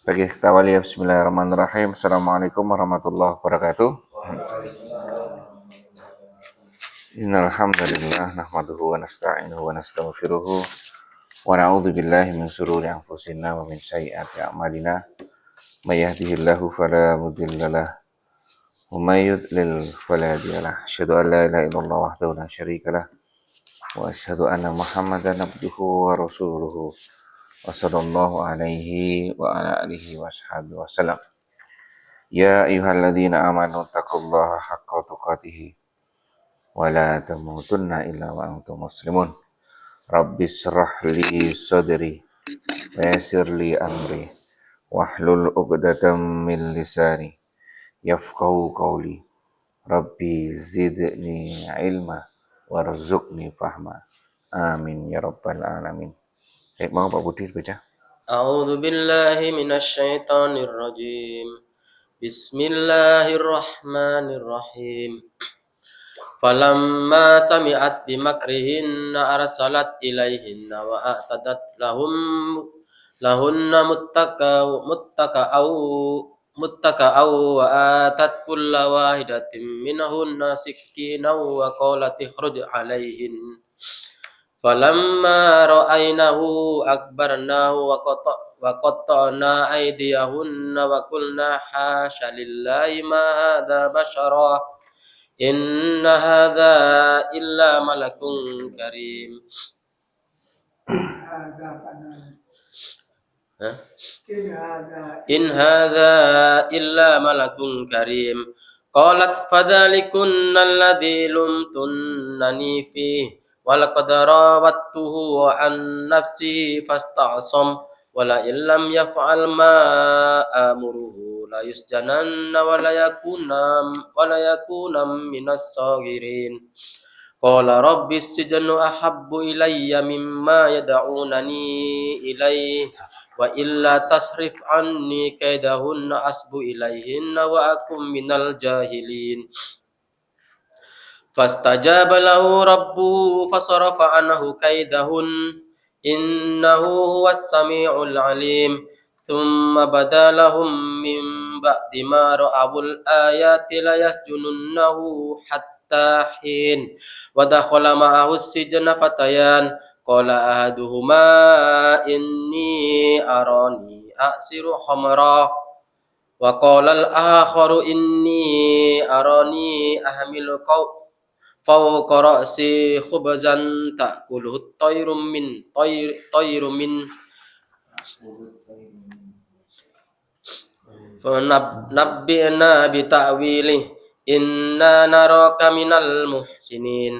Bagi kita awali ya, bismillahirrahmanirrahim. Assalamualaikum warahmatullahi wabarakatuh. Innal hamdalillah nahmaduhu wa nasta'inuhu wa nastaghfiruh wa na'udzu billahi min shururi anfusina wa min sayyiati a'malina. May yahdihillahu fala mudhillalah wa may yudlil fala hadiyalah. Asyhadu an la ilaha illallah wahdahu la syarikalah wa asyhadu anna Muhammadan abduhu wa rasuluhu. Wa sallallahu alaihi wa ala alihi wa sahbihi wa sallam. Ya ayyuhalladzina amanu taqullaha haqqa tuqatih wa la tamutunna illa wa antum muslimun. Rabbis shrah li sadri wa yassir li amri wahlul 'uqdatam min lisani yafqahu qawli. Rabbi zidni ilma warzuqni fahma. Amin ya rabbal alamin. Mau Pak Budi baca. أعوذ بالله من الشيطان الرجيم بسم الله الرحمن الرحيم فلما سمعت بمكرهن أرسلت إليهن وأعتدت لهن متكأ وآتت كل واحدة منهن سكينا وقالت اخرج عليهن فلما رأينه أكبرناه وقطعنا أيديهن وقلنا حاش لله ما هذا بشرا إن هذا إلا ملك كريم. إن هذا إلا ملك كريم. قالت فذلكن الذي لمتنني فيه ولقد راودته عن نفسه فاستعصم ولئن لم يفعل ما آمره ليسجنن وليكون من الصاغرين. قال رب السجن أحب إلي مما يدعونني إليه وإلا تصرف عني كيدهن أصب إليهن وأكن من الجاهلين. فاستجاب له ربه فصرف عنه كيدهن إنه هو السميع العليم. ثم بدا لهم من بعد ما رأوا الآيات ليسجننه حتى حين ودخل معه السجن فتيان قال أحدهما إني أراني أعصر خمرا وقال الآخر إني أراني أحمل فوق رأسي خبزا تأكله الطير من فنبئنا بتأويله إنا نراك من المحسنين.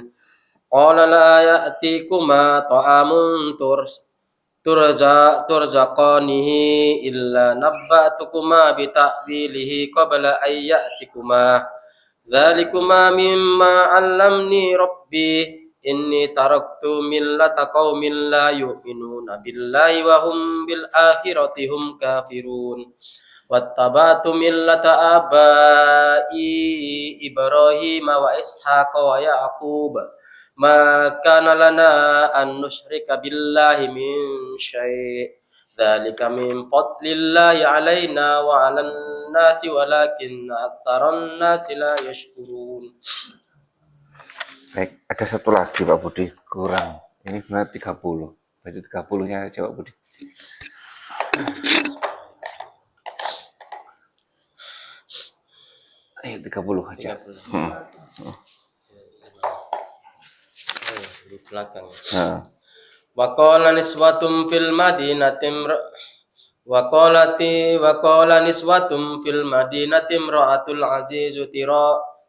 قال لا يأتيكما طعام ترزقانه إلا نبأتكما بتأويله قبل أن يأتكما ذلكما مما علمني ربي إني تركت ملة قوم لا يؤمنون بالله وهم بالآخرة هم كافرون واتبعت ملة آبائي إبراهيم وإسحاق ويعقوب ما كان لنا أن نشرك بالله من شيء ذلك من فضل الله علينا وعلى الناس ولكن أكثر الناس لا يشكرون. Baik, ada satu lagi Pak Budi kurang. Ini benar 30. Baca 30-nya aja Pak Budi. Ayo 30 aja. Di belakang. Waqala niswatum fil madinati imra'atul aziz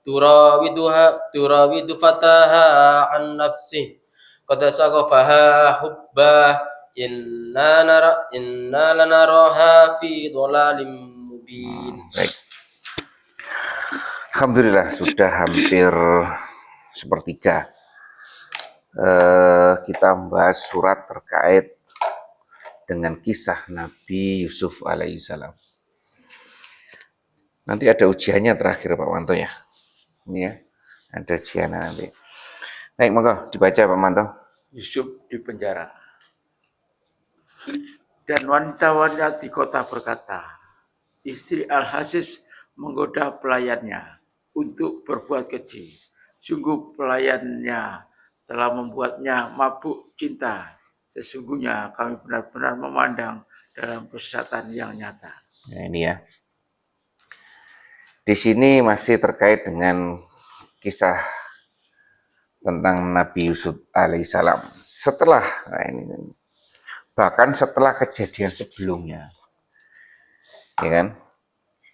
turawidu fataha an nafsi qad saghafaha hubba inna lanaraha fi dhalalim mubin. Baik. Alhamdulillah sudah hampir sepertiga kita membahas surat terkait dengan kisah Nabi Yusuf alaihissalam. Nanti ada ujiannya terakhir Pak Manto ya. Ini ya, ada ujiannya nanti. Baik, monggo dibaca Pak Manto. Yusuf di penjara. Dan wanita-wanita di kota berkata, istri Al-Hasis menggoda pelayannya untuk berbuat keji. Sungguh pelayannya telah membuatnya mabuk cinta. Sesungguhnya kami benar-benar memandang dalam kesesatan yang nyata. Nah, ini ya. Di sini masih terkait dengan kisah tentang Nabi Yusuf alaihissalam. Setelah, nah ini, bahkan setelah kejadian sebelumnya, ya kan?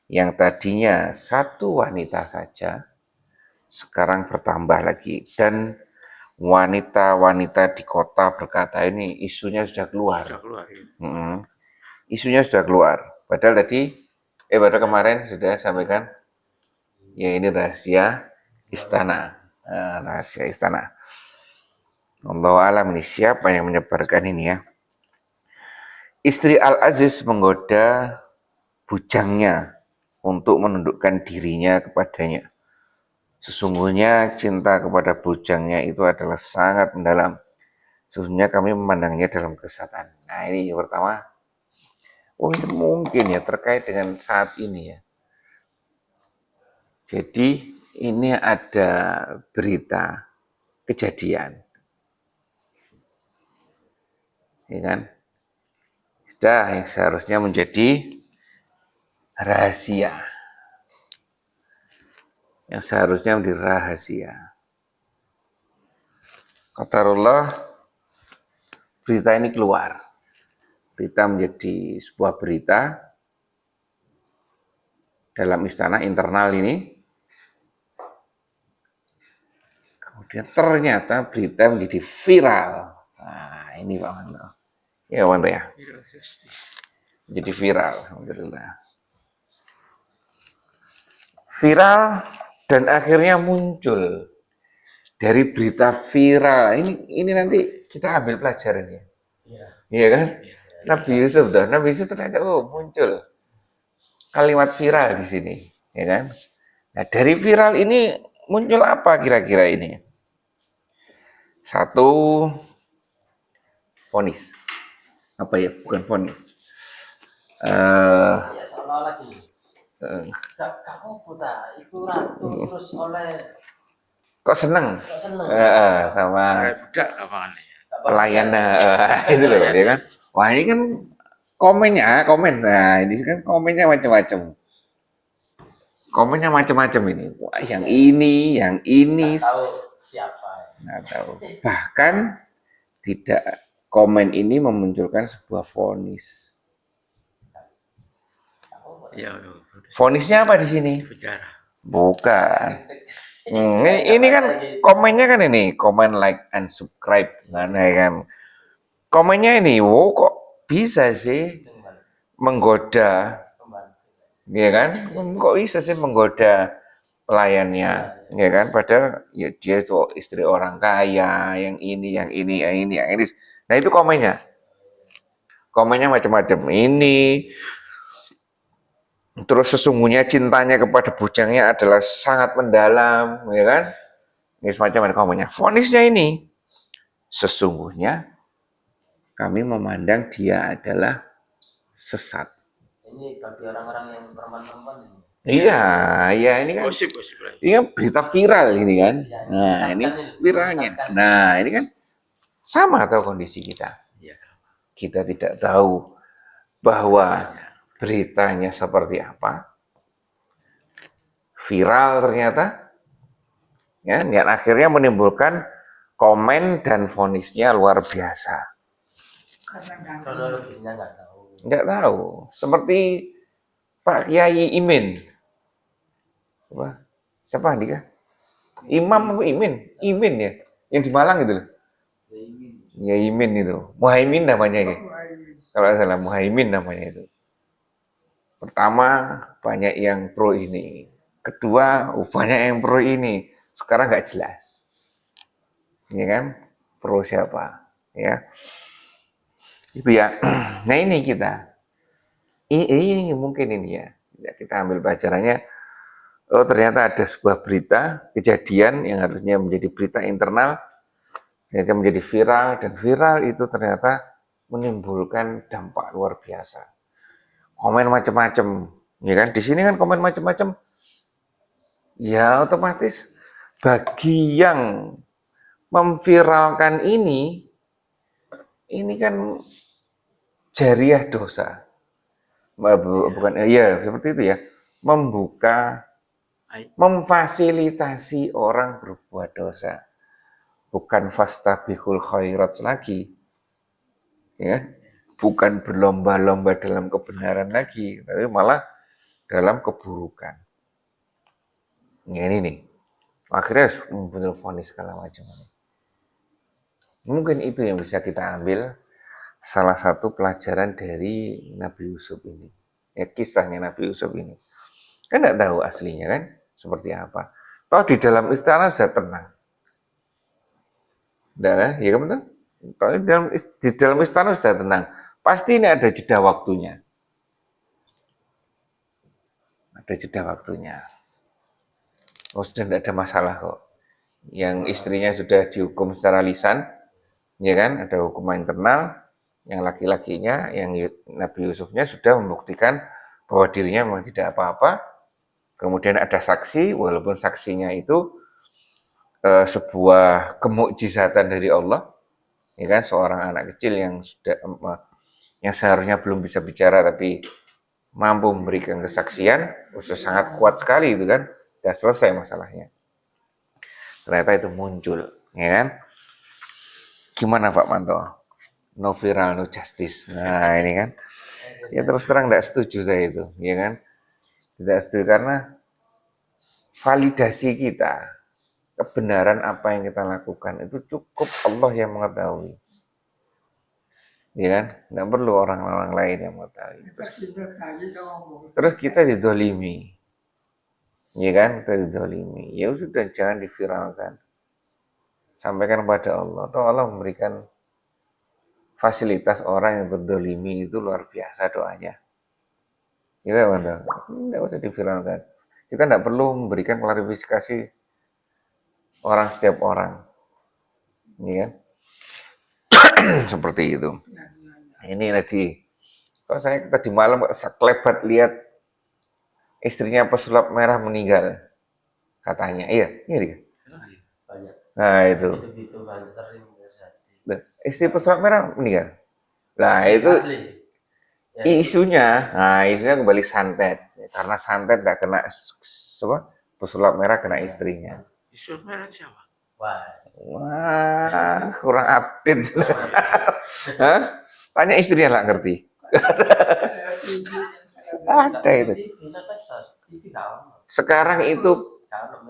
Yang tadinya satu wanita saja, sekarang bertambah lagi. Dan wanita-wanita di kota berkata ini isunya sudah keluar. Sudah keluar. Isunya sudah keluar. Padahal padahal kemarin sudah sampaikan, ya ini rahasia istana. Rahasia istana. Allahu alam, ini siapa yang menyebarkan ini ya. Istri Al-Aziz menggoda bujangnya untuk menundukkan dirinya kepadanya. Sesungguhnya cinta kepada bujangnya itu adalah sangat mendalam. Sesungguhnya kami memandangnya dalam kesesatan. Nah ini yang pertama. Oh ini mungkin ya terkait dengan saat ini ya. Jadi ini ada berita kejadian. Ya kan? Sudah yang seharusnya menjadi rahasia. Yang seharusnya menjadi rahasia. Qadarullah, berita ini keluar. Berita menjadi sebuah berita dalam istana internal ini. Kemudian ternyata berita menjadi viral. Nah, ini Pak Mando. Ya, Pak Mando ya. Jadi viral, alhamdulillah. Viral dan akhirnya muncul dari berita viral. Ini nanti kita ambil pelajaran ya. Iya kan? Nabi Yusuf ternyata muncul kalimat viral di sini, ya kan? Nah, dari viral ini muncul apa kira-kira ini? Satu, vonis. Apa ya? Bukan vonis. Ya salah lagi. Kamu putar, itu ratu terus oleh. Kok seneng? Kok seneng? Sama Budak apa nih? pelayan itu loh, ya kan? Wah ini kan komen. Nah ini kan komennya macam-macam. Komennya macam-macam ini. Wah, yang ini. Nggak tahu siapa. Nggak tahu. Bahkan tidak, komen ini memunculkan sebuah vonis. Ya, Vonisnya apa di sini? bicara. Bukan. Ini kan komennya kan ini, komen, like, and subscribe. Mana kan? Komennya ini, kok bisa sih menggoda, ya kan? Kok bisa sih menggoda pelayannya, ya kan? Padahal ya dia tuh istri orang kaya, yang ini. Nah itu komennya. Komennya macam-macam. Ini terus sesungguhnya cintanya kepada bujangnya adalah sangat mendalam, ya kan? Ini semacam komennya. Vonisnya ini, sesungguhnya kami memandang dia adalah sesat. Ini bagi orang-orang yang perempuan-perempuan ini. Iya, ini kan. Ini kan berita viral ini kan. Nah, ini viralnya. Nah, ini kan sama atau kondisi kita. Kita tidak tahu bahwa beritanya seperti apa. Viral ternyata. Ya, dan akhirnya menimbulkan komen dan vonisnya luar biasa. Kronologisnya nggak tahu. Nggak tahu. Seperti Pak Kiai Imin. Siapa dia? Imam apa Imin? Imin ya. Yang di Malang itu loh. Ya Imin itu. Muhaimin namanya ya. Kalau salah Muhaimin namanya itu. Pertama banyak yang pro ini. Kedua banyak yang pro ini. Sekarang nggak jelas. Ya kan? Pro siapa? Ya. Itu ya. Nah ini kita. Ini mungkin ini ya. Kita ambil pelajarannya. Oh ternyata ada sebuah berita, kejadian yang harusnya menjadi berita internal, ternyata menjadi viral, dan viral itu ternyata menimbulkan dampak luar biasa. Komen macam-macam, ya kan? Di sini kan komen macam-macam, ya otomatis bagi yang memviralkan ini kan jariah dosa. Bukan, ya seperti itu ya, memfasilitasi orang berbuat dosa, bukan fastabihul khairat lagi, ya, bukan berlomba-lomba dalam kebenaran lagi, tapi malah dalam keburukan. Ya, ini nih, akhirnya membunuh vonis segala macam. Mungkin itu yang bisa kita ambil salah satu pelajaran dari Nabi Yusuf ini. Ya, kisahnya Nabi Yusuf ini. Kan tidak tahu aslinya kan seperti apa. Toh di dalam istana sudah tenang. Nah, ya kan betul? Toh di dalam istana sudah tenang. Pasti ini ada jeda waktunya. Ada jeda waktunya. Oh, sudah tidak ada masalah kok. Yang istrinya sudah dihukum secara lisan, ya kan? Ada hukuman internal. Yang laki-lakinya, yang Nabi Yusufnya sudah membuktikan bahwa dirinya memang tidak apa-apa. Kemudian ada saksi, walaupun saksinya itu sebuah kemukjizatan dari Allah, ya kan? Seorang anak kecil yang seharusnya belum bisa bicara tapi mampu memberikan kesaksian, udah sangat kuat sekali itu kan, sudah selesai masalahnya. Ternyata itu muncul, ya kan? Gimana Pak Manto? No viral, no justice. Nah ini kan, ya terus terang tidak setuju saya itu, ya kan? Tidak setuju karena validasi kita, kebenaran apa yang kita lakukan itu cukup Allah yang mengetahui. Ya kan? Tidak perlu orang-orang lain yang mengetahui. Terus kita didolimi. Ya kan? Kita didolimi. Ya sudah, jangan diviralkan. Sampaikan kepada Allah. Atau Allah memberikan fasilitas orang yang berdolimi itu luar biasa doanya. Ya kan? Tidak usah diviralkan. Kita tidak perlu memberikan klarifikasi orang setiap orang. Ya kan? Seperti itu. Ini tadi, kalau saya tadi malam sekelebat lihat istrinya pesulap merah meninggal, katanya. Iya dia. Banyak. Nah itu. Gitu kan sering terjadi. Istri pesulap merah meninggal. Nah Asli, itu asli. Ya, isunya, isunya kembali santet, karena santet nggak kena pesulap merah kena istrinya. Pesulap merah siapa? Wah, kurang update. Hah? Tanya istrinya lah ngerti. Ada itu.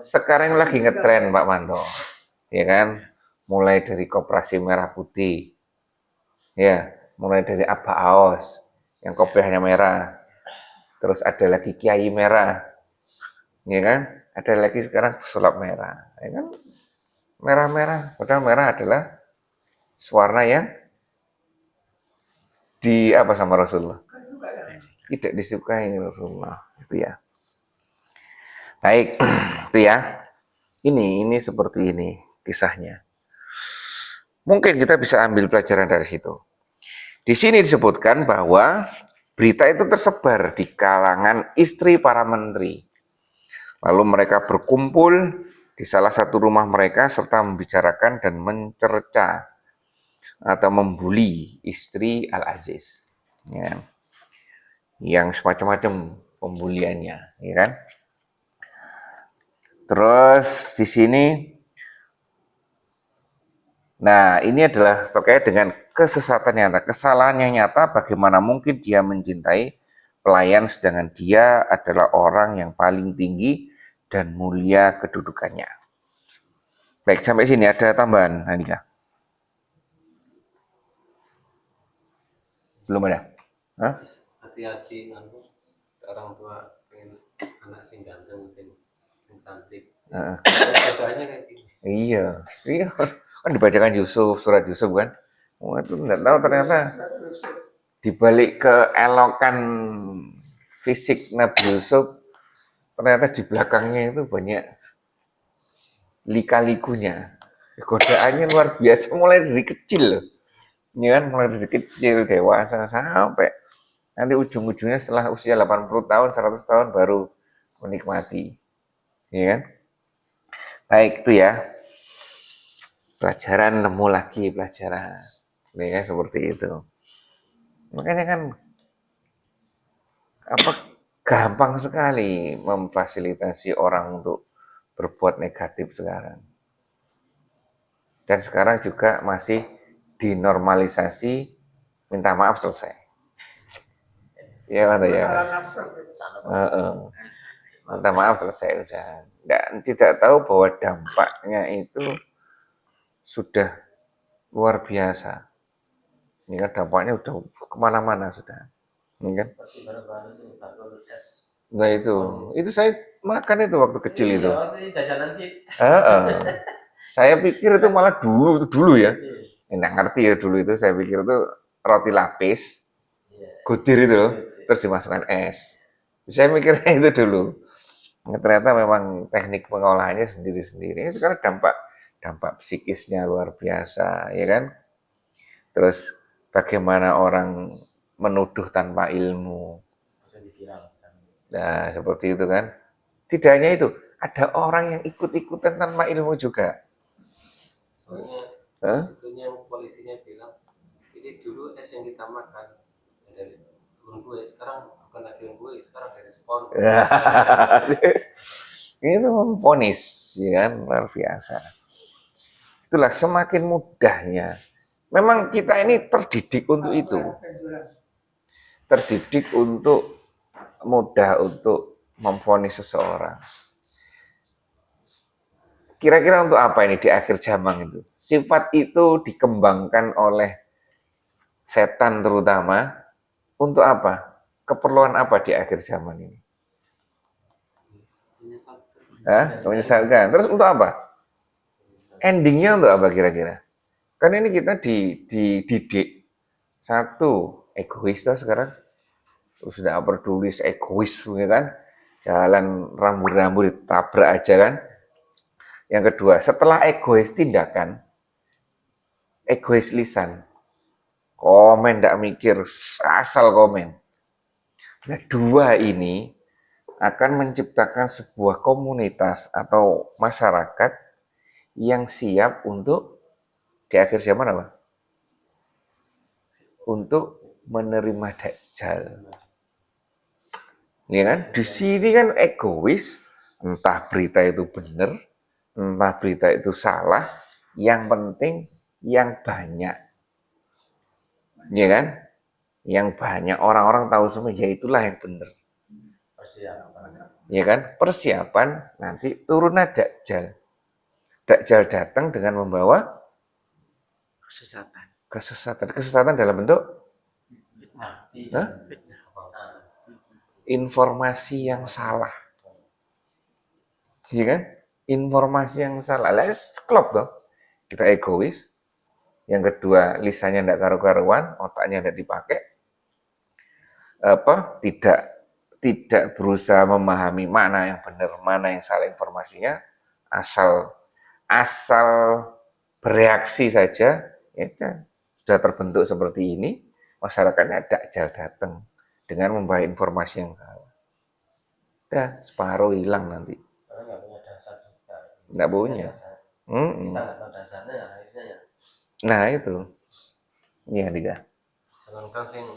Sekarang lagi ngetren Pak Manto, ya kan? Mulai dari Koperasi Merah Putih, ya, mulai dari Abah Aos yang kopiahnya merah, terus ada lagi Kiai Merah, ya kan? Ada lagi sekarang pesulap merah, ya kan? Merah-merah, padahal merah adalah warna yang apa sama Rasulullah? Tidak disukai Rasulullah, itu ya. Baik, itu ya. Ini seperti ini kisahnya. Mungkin kita bisa ambil pelajaran dari situ. Di sini disebutkan bahwa berita itu tersebar di kalangan istri para menteri. Lalu mereka berkumpul di salah satu rumah mereka serta membicarakan dan mencerca atau membuli istri Al-Aziz. Ya. Yang semacam-macam pembuliannya, ya kan? Terus di sini, nah ini adalah terkait dengan kesesatan nyata, kesalahan yang nyata. Bagaimana mungkin dia mencintai pelayan sedangkan dia adalah orang yang paling tinggi dan mulia kedudukannya. Baik, sampai sini ada tambahan, Andika? Belum ada? Hah? Hati-hati nanti orang tua pengen anak sing ganteng, sing cantik. Bedanya kayak gini. Iya, kan dibacakan Yusuf, surat Yusuf kan. Wah, itu nggak tahu ternyata dibalik keelokan fisik Nabi Yusuf, ternyata di belakangnya itu banyak lika-likunya. Godaannya luar biasa mulai dari kecil loh. Ya kan, mulai dari kecil, dewasa, sampai nanti ujung-ujungnya setelah usia 80 tahun, 100 tahun baru menikmati. Ya kan? Baik itu ya. Pelajaran nemu lagi pelajaran. Ya kan, seperti itu. Makanya kan apa gampang sekali memfasilitasi orang untuk berbuat negatif sekarang. Dan sekarang juga masih dinormalisasi minta maaf selesai. Ya kan ya. Minta maaf selesai udah. Tidak tahu bahwa dampaknya itu sudah luar biasa. Ini kan dampaknya udah kemana-mana sudah. Ini kan. Seperti baru-baru itu bakul es. Nah itu saya makan itu waktu kecil itu. Iya, jajanan kita. Saya pikir itu malah dulu ya. Nggak ngerti ya dulu itu. Saya pikir itu roti lapis, godir itu loh, terus dimasukkan es. Saya mikirnya itu dulu. Ternyata memang teknik pengolahannya sendiri-sendiri. Ini sekarang dampak psikisnya luar biasa, ya kan? Terus bagaimana orang menuduh tanpa ilmu. Nah, seperti itu kan. Tidak hanya itu, ada orang yang ikut-ikutan tanpa ilmu juga. Soalnya itunya polisinya bilang, ini dulu es yang kita makan dari turun gue, sekarang bukan lagi yang gue, sekarang dari spon. Itu memponis, ya kan, luar biasa. Itulah semakin mudahnya. Memang kita ini terdidik untuk itu. Terdidik untuk mudah untuk memvonis seseorang. Kira-kira untuk apa ini di akhir zaman itu? Sifat itu dikembangkan oleh setan terutama untuk apa? Keperluan apa di akhir zaman ini? Menyesatkan. Terus untuk apa? Endingnya untuk apa kira-kira? Kan ini kita dididik. Satu, egois tuh sekarang. Sudah peduli, egois kan. Jalan rambut-rambut ditabrak aja kan. Yang kedua, setelah egois tindakan, egois lisan. Komen ndak mikir, asal komen. Nah, dua ini akan menciptakan sebuah komunitas atau masyarakat yang siap untuk di akhir zaman apa? Untuk menerima Dajjal. Ya kan? Di sini kan egois, entah berita itu benar, entah berita itu salah, yang penting yang banyak. Ya kan? Yang banyak orang-orang tahu semua, ya itulah yang benar. Ya kan? Persiapan nanti turun Dajjal. Dajjal datang dengan membawa kesesatan. Kesesatan dalam bentuk informasi yang salah. Iya kan? Informasi yang salah. Lah klop dong. Kita egois. Yang kedua, lisannya tidak karu-karuan, otaknya tidak dipakai. Tidak berusaha memahami mana yang benar, mana yang salah informasinya. Asal bereaksi saja, ya sudah terbentuk seperti ini, masyarakatnya Dajjal datang dengan membawa informasi yang salah. Udah, separuh hilang nanti. Soalnya nggak punya dasar juga. Nggak punya. Kita nggak tahu dasarnya, akhirnya ya. Nah itu, iya Dika. Sedangkan yang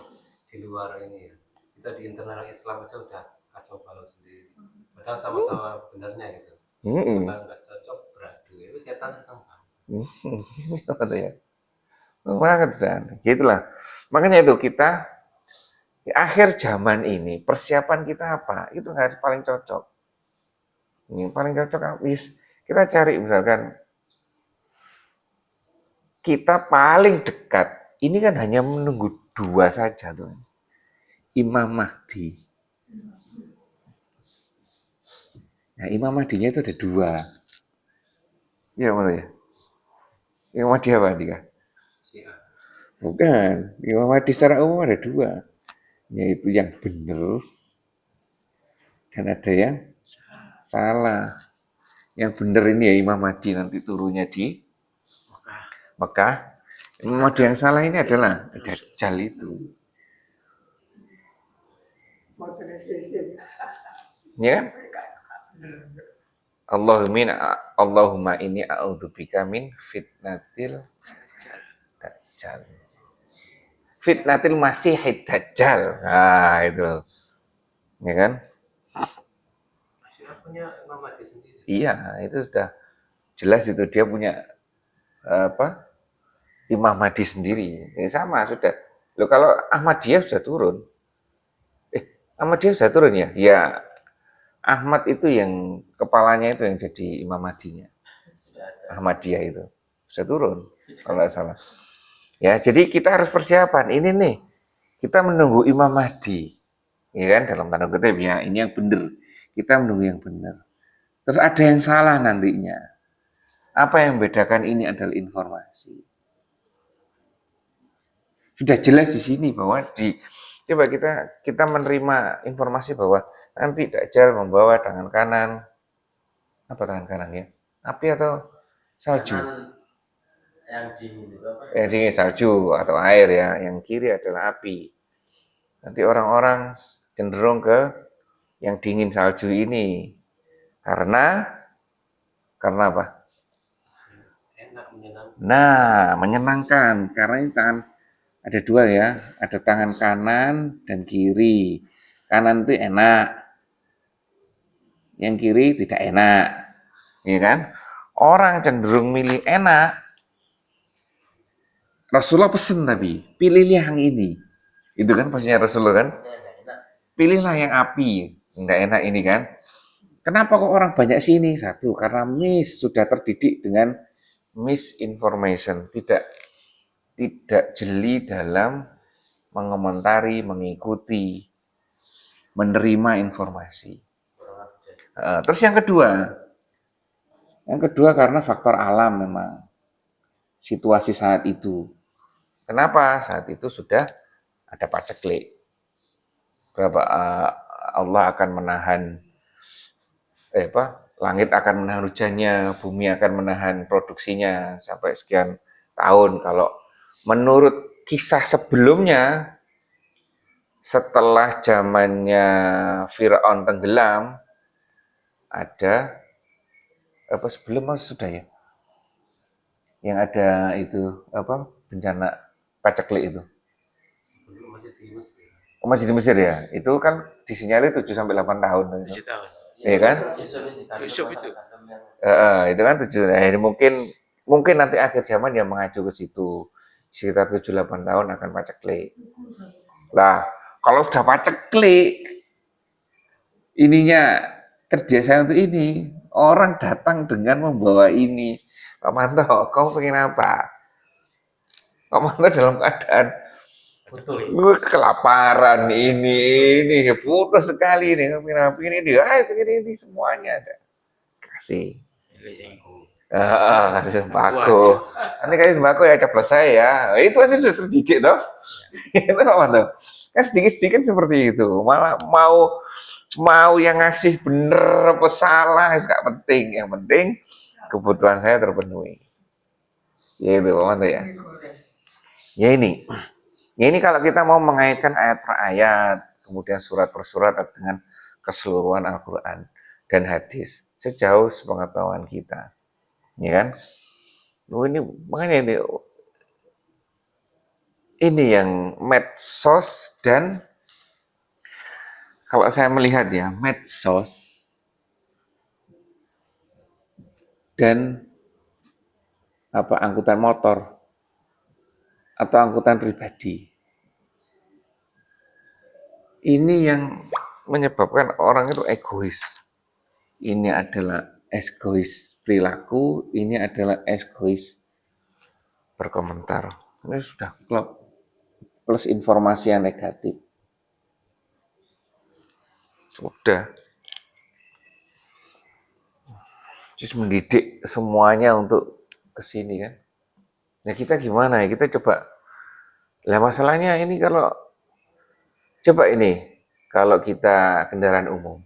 di luar ini ya, kita di internal Islam aja udah kacau balau sendiri. Padahal sama-sama benarnya gitu. Kalau nggak cocok beradu, itu setan datang. Apa ya? Banget dan gitulah. Makanya itu kita di akhir zaman ini persiapan kita apa? Itu harus paling cocok. Ini paling cocok kita cari misalkan kita paling dekat. Ini kan hanya menunggu dua saja tuh. Imam Mahdi. Nah, Imam Mahdinya itu ada dua. Iya, mana ya? Imam Mahdi apa, Dika? Bukan. Imam Mahdi secara umum ada dua. Yaitu yang benar dan ada yang salah. Yang benar ini ya Imam Mahdi nanti turunnya di Mekah. Imam Mahdi yang salah ini adalah Dajjal itu. Ya kan? Allahumma inni a'udzubika min fitnatil Dajjal. Fitnatil Masihid Dajjal. Nah, itu. Ya kan? Syirah punya Imam Mahdi sendiri. Iya, itu sudah jelas itu dia punya apa? Imam Mahdi sendiri. Ya, sama sudah. Loh kalau Ahmadiyah sudah turun. Ahmadiyah sudah turun ya? Ya, Ahmad itu yang kepalanya itu yang jadi Imam Mahdinya. Sudah ada. Ahmadiyah itu sudah turun kalau nggak salah. Ya, jadi kita harus persiapan. Ini nih, kita menunggu Imam Mahdi. Ya kan, dalam tanda kutip ya, ini yang benar. Kita menunggu yang benar. Terus ada yang salah nantinya. Apa yang membedakan ini adalah informasi. Sudah jelas di sini bahwa coba kita menerima informasi bahwa nanti Dajjal membawa tangan kanan, apa tangan kanan ya? Api atau salju? Kanan yang dingin itu apa? Yang dingin salju atau air ya. Yang kiri adalah api. Nanti orang-orang cenderung ke yang dingin salju ini. Karena apa? Enak, menyenangkan. Nah, menyenangkan. Karena ini tangan ada dua ya. Ada tangan kanan dan kiri. Kanan itu enak. Yang kiri tidak enak. Iya kan? Orang cenderung milih enak. Rasulullah pesen tapi, pilihlah yang ini. Itu kan pastinya Rasulullah kan? Enak. Pilihlah yang api. Enggak enak ini kan? Kenapa kok orang banyak sini? Satu, karena sudah terdidik dengan misinformation. Tidak jeli dalam mengomentari, mengikuti, menerima informasi. Terus yang kedua karena faktor alam memang. Situasi saat itu. Kenapa? Saat itu sudah ada paceklik. Allah akan menahan langit akan menahan hujannya, bumi akan menahan produksinya sampai sekian tahun. Kalau menurut kisah sebelumnya, setelah zamannya Firaun tenggelam, ada sebelum sudah ya, yang ada itu bencana paceklik itu. Dulu masih di Mesir. Masih di Mesir ya. Itu kan disinyalir 7 sampai 8 tahun. 7 tahun. Iya kan? Yusuf itu. Itu kan 7. Mungkin nanti akhir zaman yang mengacu ke situ. Sekitar 7-8 tahun akan paceklik. Lah, kalau sudah paceklik, ininya terbiasa untuk ini, orang datang dengan membawa ini. Pak Manto, kamu pengen apa? Pak Manto dalam keadaan kelaparan ini putus sekali ini, pengen ini semuanya ada. Kasih. Kasih sembako. Nanti kasih sembako ya ceplos saya ya. Itu pasti sudah sedikit toh. Itu Pak Manto. Kan sedikit-sedikit seperti itu. Malah mau yang ngasih bener apa salah, nggak penting. Yang penting kebutuhan saya terpenuhi. Ya itu Pak Manto ya. Ya ini kalau kita mau mengaitkan ayat per ayat, kemudian surat per surat dengan keseluruhan Al-Quran dan hadis sejauh sepengetahuan kita, ya kan? Ini makanya ini yang medsos dan kalau saya melihat ya medsos dan angkutan motor atau angkutan pribadi. Ini yang menyebabkan orang itu egois. Ini adalah egois perilaku, ini adalah egois berkomentar. Ini sudah plus informasi yang negatif. Sudah. Terus mendidik semuanya untuk kesini kan. Nah kita gimana ya? Kita coba. Lah masalahnya ini kalau kita kendaraan umum,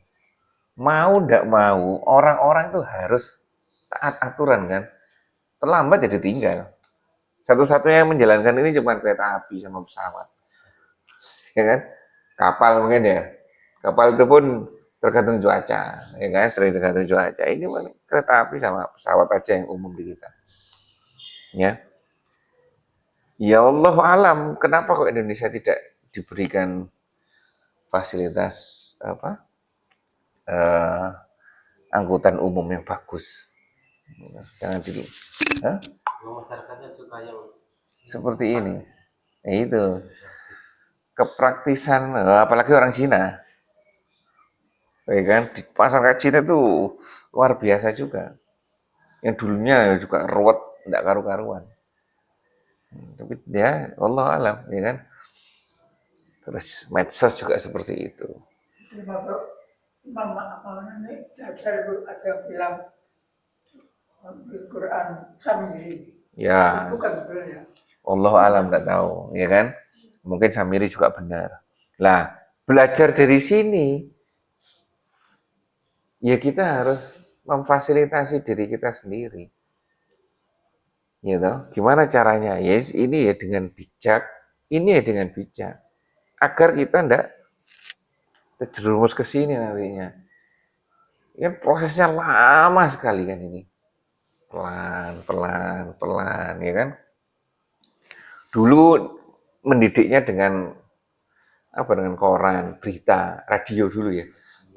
mau ndak mau orang-orang itu harus taat aturan kan. Terlambat jadi tinggal. Satu-satunya yang menjalankan ini cuma kereta api sama pesawat. Ya kan? Kapal mungkin ya. Kapal itu pun tergantung cuaca, ya kan? Sering tergantung cuaca. Ini kereta api sama pesawat aja yang umum di kita. Ya. Ya Allah alam, kenapa kok Indonesia tidak diberikan fasilitas apa? Angkutan umum yang bagus. Jangan dulu. Hah? Masyarakatnya suka yang Seperti ini. Itu kepraktisan, apalagi orang Cina. Ya kan? Di pasar kayak Cina tuh luar biasa juga. Yang dulunya juga ruwet, tidak karu-karuan. Tapi dia Allah alam, ya kan? Terus medsos juga seperti itu. Termasuk Imam apa namanya ada bilang di Quran Samiri Ya, itu kan betul ya. Allah alam tidak tahu, ya kan? Mungkin Samiri juga benar. Lah, belajar dari sini, ya kita harus memfasilitasi diri kita sendiri. Gitu. Gimana caranya? Yes, ini ya dengan bijak, ini ya dengan bijak. Agar kita tidak terjerumus ke sini nantinya. Ya prosesnya lama sekali kan ini. Pelan, ya kan? Dulu mendidiknya dengan apa, dengan koran, berita, radio dulu ya.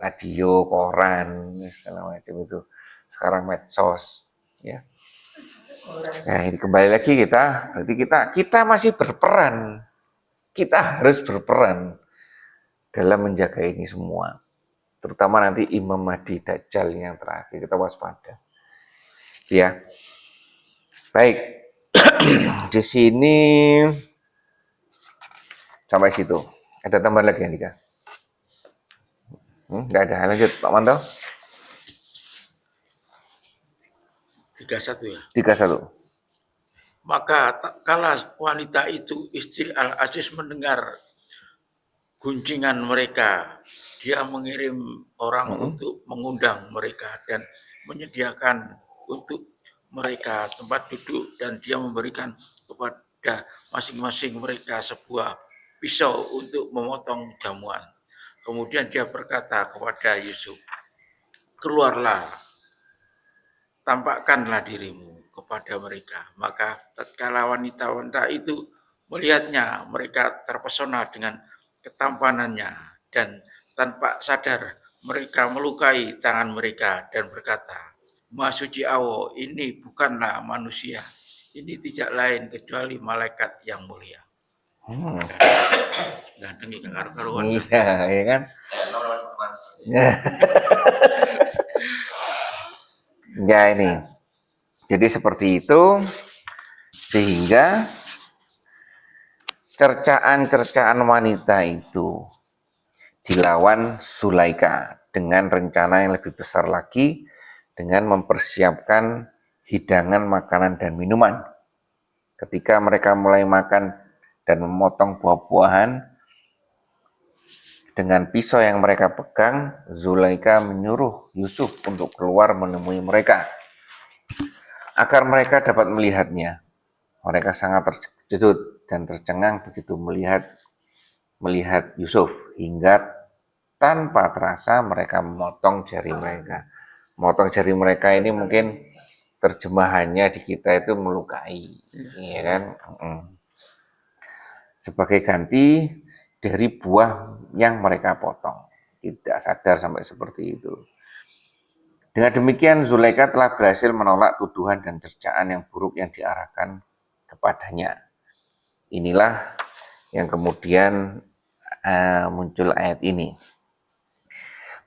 Radio, koran, segala macam itu. Sekarang medsos, ya. Nah, ini kembali lagi berarti kita masih berperan. Kita harus berperan dalam menjaga ini semua. Terutama nanti Imam Mahdi Dajjal yang terakhir, kita waspada. Ya. Baik. Di sini sampai situ. Ada tambahan lagi ya, Nika? Nggak ada. Lanjut, Pak Manto. 31 ya. 31. Maka kala wanita itu istri Al-Aziz mendengar gunjingan mereka, dia mengirim orang untuk mengundang mereka dan menyediakan untuk mereka tempat duduk, dan dia memberikan kepada masing-masing mereka sebuah pisau untuk memotong jamuan. Kemudian dia berkata kepada Yusuf, keluarlah, tampakkanlah dirimu kepada mereka. Maka tatkala wanita-wanita itu melihatnya, mereka terpesona dengan ketampanannya, dan tanpa sadar mereka melukai tangan mereka dan berkata, Maha Suci Allah, ini bukanlah manusia, ini tidak lain kecuali malaikat yang mulia. Ganteng ikan karu-karuan. Iya, ya kan? Ya ini. Jadi seperti itu, sehingga cercaan-cercaan wanita itu dilawan Zulaika dengan rencana yang lebih besar lagi, dengan mempersiapkan hidangan makanan dan minuman. Ketika mereka mulai makan dan memotong buah-buahan dengan pisau yang mereka pegang, Zulaika menyuruh Yusuf untuk keluar menemui mereka agar mereka dapat melihatnya. Mereka sangat terkejut dan tercengang begitu melihat Yusuf, hingga tanpa terasa mereka memotong jari mereka. Memotong jari mereka ini mungkin terjemahannya di kita itu melukai, ya kan? Sebagai ganti dari buah yang mereka potong. Tidak sadar sampai seperti itu. Dengan demikian, Zulaika telah berhasil menolak tuduhan dan cercaan yang buruk yang diarahkan kepadanya. Inilah yang kemudian muncul ayat ini.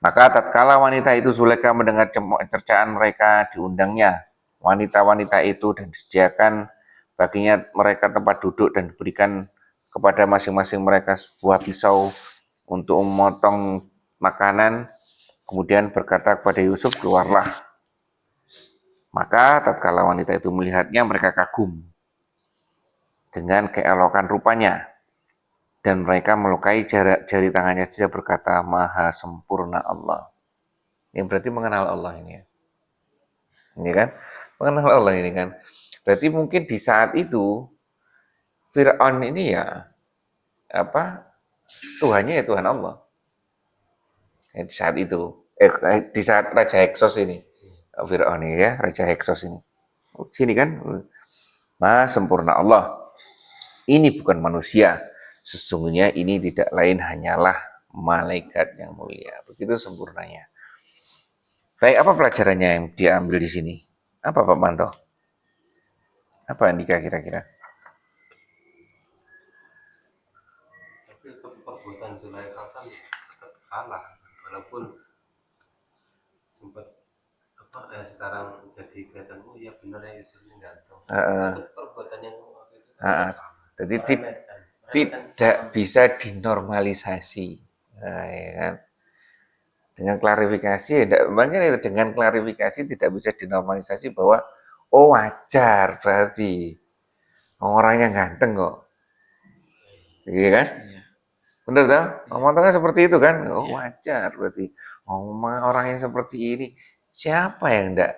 Maka tatkala wanita itu Zulaika mendengar cercaan mereka, diundangnya wanita-wanita itu dan disediakan baginya mereka tempat duduk dan diberikan kepada masing-masing mereka sebuah pisau untuk memotong makanan. Kemudian berkata kepada Yusuf, keluarlah. Maka tatkala wanita itu melihatnya, mereka kagum dengan keelokan rupanya, dan mereka melukai jari tangannya saja, berkata, Maha sempurna Allah. Ini berarti mengenal Allah ini ya. Ini kan, mengenal Allah ini kan. Berarti mungkin di saat itu Fir'aun ini ya Tuhannya ya Tuhan Allah. Di saat itu, di saat Raja Heksos ini, Fir'aun ini ya, Raja Heksos ini. Sini kan, Maha sempurna Allah. Ini bukan manusia. Sesungguhnya ini tidak lain hanyalah malaikat yang mulia. Begitu sempurnanya. Baik, apa pelajarannya yang diambil di sini? Apa Pak Manto? Apa Andika kira-kira? Tapi perbuatan Zulaikha kan tetap salah, walaupun sempat sekarang jadi kelihatan oh ya benar ya Yusuf ini ganteng. Itu perbuatan yang waktu itu kan salah. Jadi Meremehkan. tidak bisa dinormalisasi. Nah, ya kan? Dengan klarifikasi, makanya itu dengan klarifikasi tidak bisa dinormalisasi bahwa oh wajar berarti orangnya ganteng kok, iya kan? Bener dong? Ngomongnya seperti itu kan? Oh wajar berarti orang yang seperti ini siapa yang enggak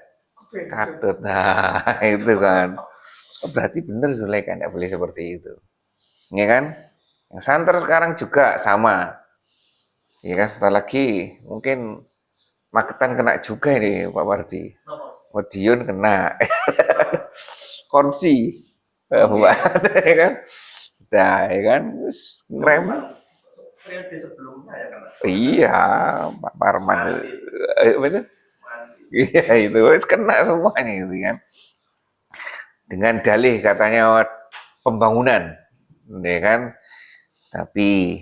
katut? Nah itu kan, oh, berarti bener Zulaikha enggak boleh seperti itu, ya kan? Yang santer sekarang juga sama, ya kan? Apalagi mungkin Magetan kena juga ini Pak Wardi. Madiun kena. Korupsi. Ya kan? Sudah, ya kan? Ngerem. Periode sebelumnya ya kan. Iya, Pak Parman. Betul? Iya itu, kena semuanya gitu kan. Dengan dalih katanya pembangunan, ya kan? Tapi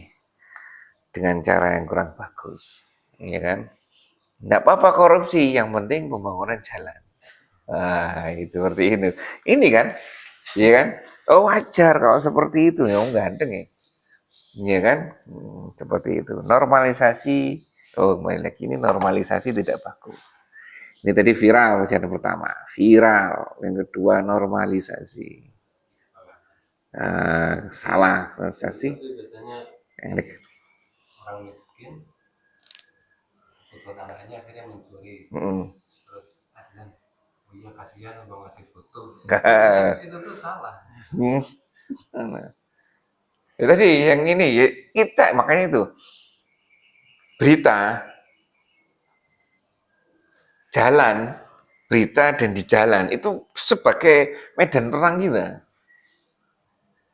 dengan cara yang kurang bagus, ya kan? Nggak apa-apa korupsi, yang penting pembangunan jalan. Itu seperti ini. Ini kan, ya kan? Oh wajar kalau seperti itu, ya ganteng ya. Iya kan? Seperti itu. Normalisasi, kembali lagi ini normalisasi tidak bagus. Ini tadi viral yang pertama, viral. Yang kedua normalisasi. Salah normalisasi. Biasanya Yang orang miskin ikut anaknya akhirnya mencuri, terus akhirnya oh iya kasihan abang ngasih foto, itu tuh salah. Ya tadi yang ini ya, kita makanya itu berita jalan, berita dan di jalan itu sebagai medan perang kita.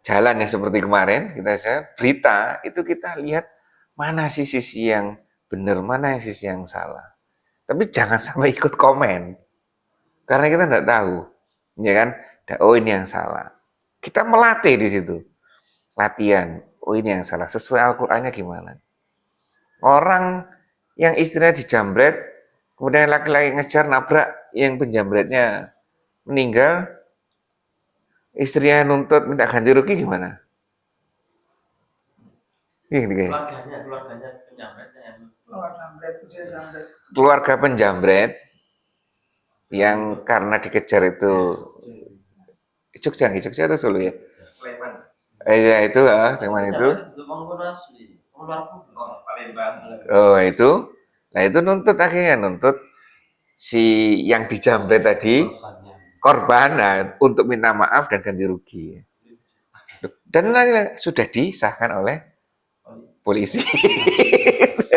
Jalan yang seperti kemarin berita itu kita lihat mana sisi yang benar, mana sisi yang salah. Tapi jangan sampai ikut komen. Karena kita nggak tahu, ya kan? Oh ini yang salah. Kita melatih di situ. Latihan. Oh ini yang salah. Sesuai Al-Qur'annya gimana? Orang yang istrinya dijambret, kemudian laki-laki ngejar nabrak, yang penjambretnya meninggal, istrinya nuntut minta ganti rugi gimana? Keluarganya penjambretnya yang keluarga penjambret yang karena dikejar itu Jogja atau Solo ya? Sleman. Ya itu Sleman itu. Oh itu, nah itu nuntut akhirnya nuntut si yang dijambret tadi korban untuk minta maaf dan ganti rugi. Dan sudah disahkan oleh polisi,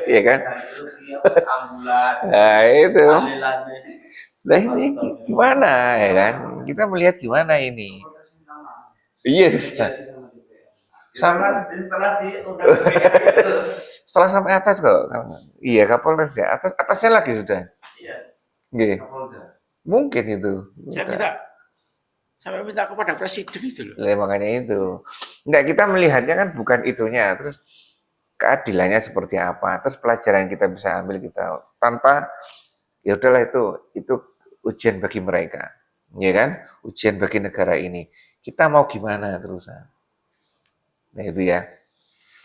ya kan? Nah itu. Nah ini gimana ya kan? Kita melihat gimana ini? Iya setelah sampai atas kok. Iya Kapolres ya. Atasnya lagi sudah. Iya. Mungkin itu. Sampai minta kepada presiden itu loh. Ya, makanya itu. Enggak, kita melihatnya kan bukan itunya. Terus keadilannya seperti apa? Terus pelajaran yang kita bisa ambil kita tanpa ya udahlah itu ujian bagi mereka, ya kan? Ujian bagi negara ini. Kita mau gimana terusan? Nah itu ya.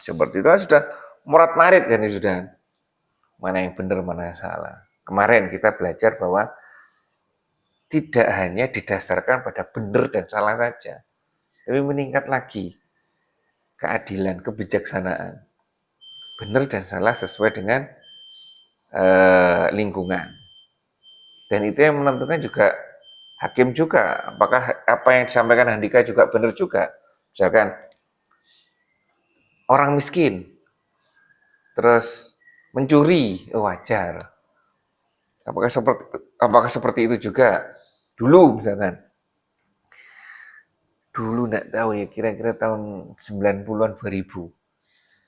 Seperti itu sudah morat-marit kan sudah. Mana yang benar, mana yang salah. Kemarin kita belajar bahwa tidak hanya didasarkan pada benar dan salah saja, tapi meningkat lagi keadilan, kebijaksanaan. Benar dan salah sesuai dengan lingkungan. Dan itu yang menentukan juga Hakim juga, apakah apa yang disampaikan Handika juga benar juga? Misalkan orang miskin, terus mencuri, wajar. Apakah seperti itu juga? Dulu misalkan. Dulu nggak tahu ya, kira-kira tahun 90-an 2000.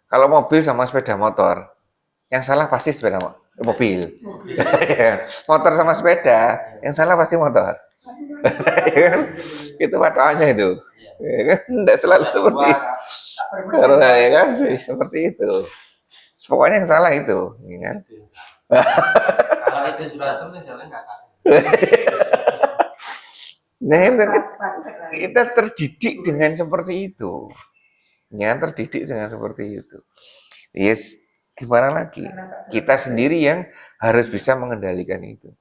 Kalau mobil sama sepeda motor, yang salah pasti mobil. Motor sama sepeda, yang salah pasti motor. Itu patokannya itu. Ya kan? Nggak selalu seperti itu. Karena ya kan, seperti itu. Pokoknya yang salah itu, ya kan? Kalau itu sudah tuh jalan nggak tahu. Nah, kita terdidik dengan seperti itu. Ya, terdidik dengan seperti itu. Yes, gimana lagi? Kita sendiri yang harus bisa mengendalikan itu.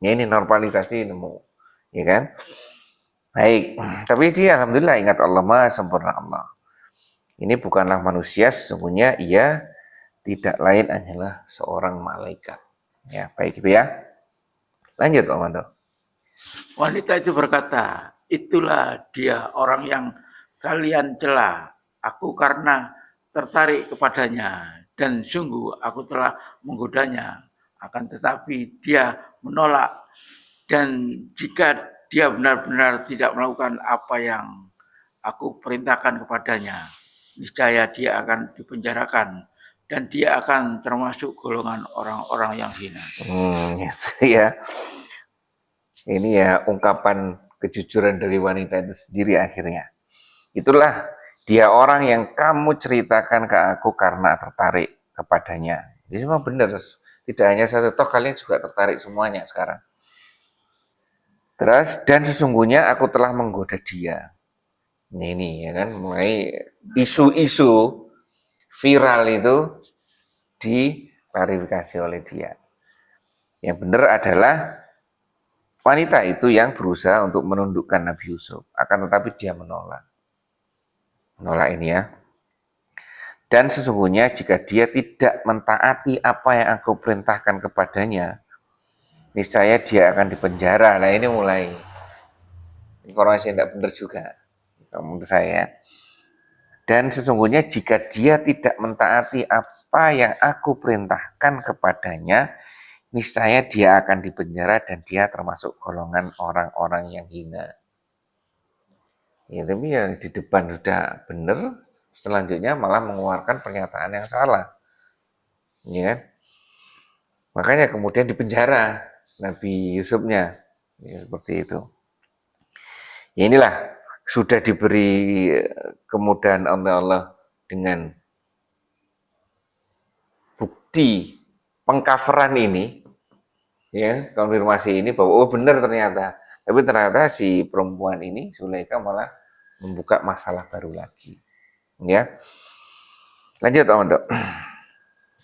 Ya, ini normalisasi nemu, ya kan? Baik, tapi dia alhamdulillah ingat Allah Maha Sempurna Allah. Ini bukanlah manusia, sesungguhnya ia tidak lain hanyalah seorang malaikat. Ya, baik itu ya. Lanjut, Pak Manto. Wanita itu berkata, itulah dia orang yang kalian cela. Aku karena tertarik kepadanya dan sungguh aku telah menggodanya. Akan tetapi dia menolak dan jika dia benar-benar tidak melakukan apa yang aku perintahkan kepadanya, niscaya dia akan dipenjarakan dan dia akan termasuk golongan orang-orang yang hina. Gitu ya. Ini ya ungkapan kejujuran dari wanita itu sendiri akhirnya. Itulah dia orang yang kamu ceritakan ke aku karena tertarik kepadanya. Ini semua benar. Tidak hanya satu, toh kalian juga tertarik semuanya sekarang. Terus, dan sesungguhnya aku telah menggoda dia. Ini ya kan, mulai isu-isu viral itu diklarifikasi oleh dia. Yang benar adalah wanita itu yang berusaha untuk menundukkan Nabi Yusuf, akan tetapi dia menolak. Menolak ini ya. Dan sesungguhnya jika dia tidak mentaati apa yang aku perintahkan kepadanya, niscaya dia akan dipenjara. Nah ini mulai informasi yang tidak benar juga, menurut saya. Dan sesungguhnya jika dia tidak mentaati apa yang aku perintahkan kepadanya, niscaya dia akan dipenjara dan dia termasuk golongan orang-orang yang hina. Ya, tapi yang di depan sudah benar, selanjutnya malah mengeluarkan pernyataan yang salah. Ya kan? Makanya kemudian dipenjara Nabi Yusufnya. Ya, seperti itu. Ya inilah sudah diberi kemudahan oleh Allah dengan bukti pengkafaran ini, ya konfirmasi ini bahwa oh benar ternyata. Tapi ternyata si perempuan ini Zulaikha malah membuka masalah baru lagi. Ya, lanjut Om Dok.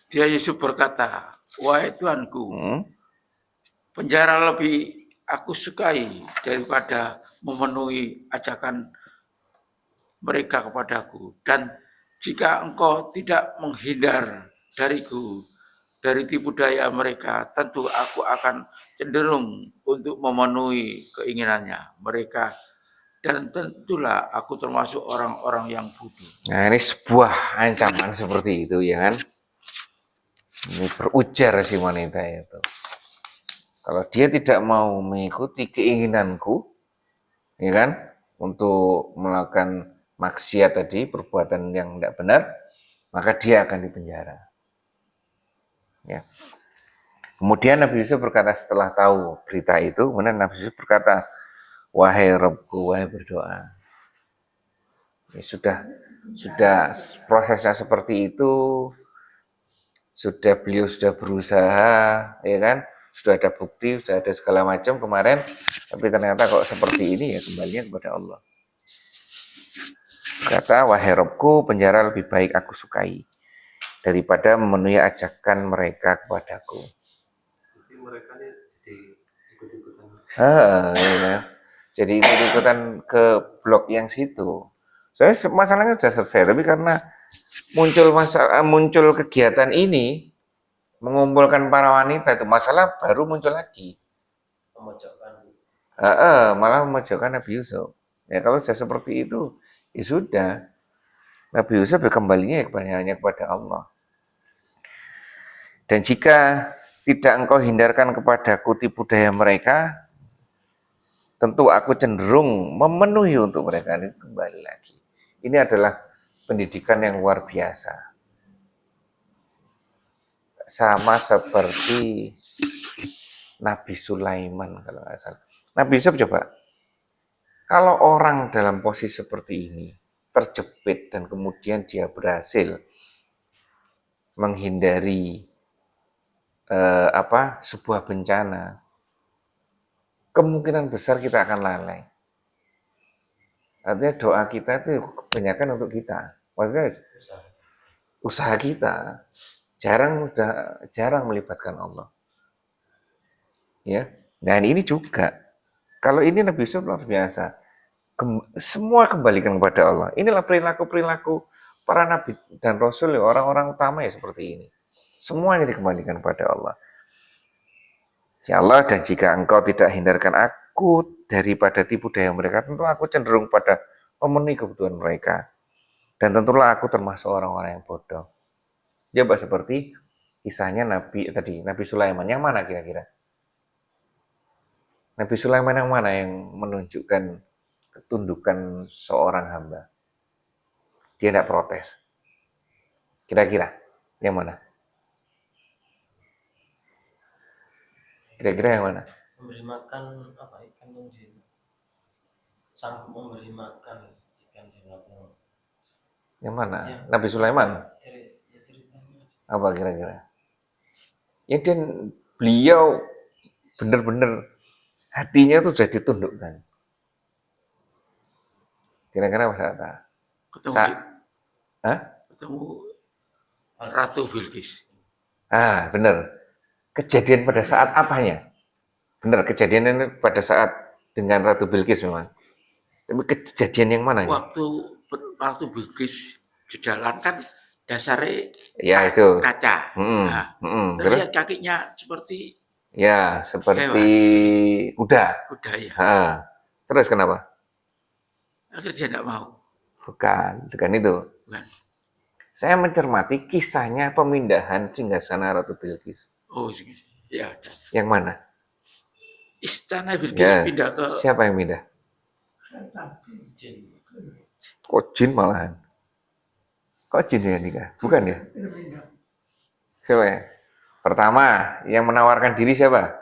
Dia Yusuf berkata, wahai Tuanku, penjara lebih aku sukai daripada memenuhi ajakan mereka kepadaku. Dan jika engkau tidak menghindar dariku, dari tipu daya mereka, tentu aku akan cenderung untuk memenuhi keinginannya mereka. Dan tentulah aku termasuk orang-orang yang bodoh. Nah ini sebuah ancaman seperti itu ya kan. Ini berujar si wanita itu. Kalau dia tidak mau mengikuti keinginanku, ya kan, untuk melakukan maksiat tadi, perbuatan yang tidak benar, maka dia akan dipenjara. Ya. Kemudian Nabi Yusuf berkata setelah tahu berita itu, kemudian Nabi Yusuf berkata, wahai Rabbku, wahai berdoa. Ya, sudah prosesnya seperti itu, beliau sudah berusaha, ya kan, sudah ada bukti, sudah ada segala macam kemarin, tapi ternyata kok seperti ini ya kembalinya kepada Allah. Kata, wahai Robku, penjara lebih baik aku sukai daripada memenuhi ajakan mereka kepadaku. Jadi mereka ini jadi ikut-ikutan. Ya. Jadi ikut-ikutan ke blog yang situ. Saya masalahnya sudah selesai, tapi karena muncul kegiatan ini mengumpulkan para wanita itu masalah baru muncul lagi. Memojokkan. Malah memojokkan Nabi Yusuf. Ya kalau sudah seperti itu, ya sudah. Nabi Yusuf kembalinya hanya kepada Allah. Dan jika tidak engkau hindarkan kepadaku tipu daya mereka, tentu aku cenderung memenuhi untuk mereka. Ini kembali lagi. Ini adalah pendidikan yang luar biasa. Sama seperti Nabi Sulaiman kalau nggak salah. Nabi Yusuf coba, kalau orang dalam posisi seperti ini terjepit dan kemudian dia berhasil menghindari sebuah bencana, kemungkinan besar kita akan lalai. Artinya doa kita itu kebanyakan untuk kita. Maksudnya usaha kita jarang melibatkan Allah. Ya. Dan ini juga kalau ini Nabi Yusuf luar biasa. Semua kembalikan kepada Allah. Inilah perilaku-perilaku para nabi dan rasul, orang-orang utama ya seperti ini. Semuanya dikembalikan kepada Allah. Ya Allah, dan jika engkau tidak hindarkan aku daripada tipu daya mereka, tentu aku cenderung pada memenuhi kebutuhan mereka. Dan tentulah aku termasuk orang-orang yang bodoh. Coba seperti kisahnya Nabi Sulaiman. Yang mana kira-kira? Nabi Sulaiman yang mana yang menunjukkan ketundukan seorang hamba? Dia tidak protes. Kira-kira yang mana? Kira-kira yang mana? Memberi makan ikan tunjil. Sanggup memberi makan ikan di laut. Yang mana? Ya. Nabi Sulaiman? Ya ceritanya. Apa kira-kira? Ya dan beliau benar-benar hatinya itu sudah ditundukkan. Kira-kira apa kata? Ketemu Ratu Bilqis. Benar. Kejadian pada saat apanya? Benar, kejadian ini pada saat dengan Ratu Bilqis memang. Tapi kejadian yang mana? Waktu Bilqis di jalan kan dasarnya Ya itu. kaca. Terlihat kakinya seperti kuda. Kuda ya. Terus kenapa? Akhirnya dia tidak mau. Bukan itu. Bukan. Saya mencermati kisahnya pemindahan singgasana Ratu Bilqis. Oh, ya. Yang mana? Istana Bilqis pindah ke... Siapa yang pindah? Jin. Kok jin malahan? Kok jin ya nikah? Bukan ya? Siapa ya? Pertama, yang menawarkan diri siapa?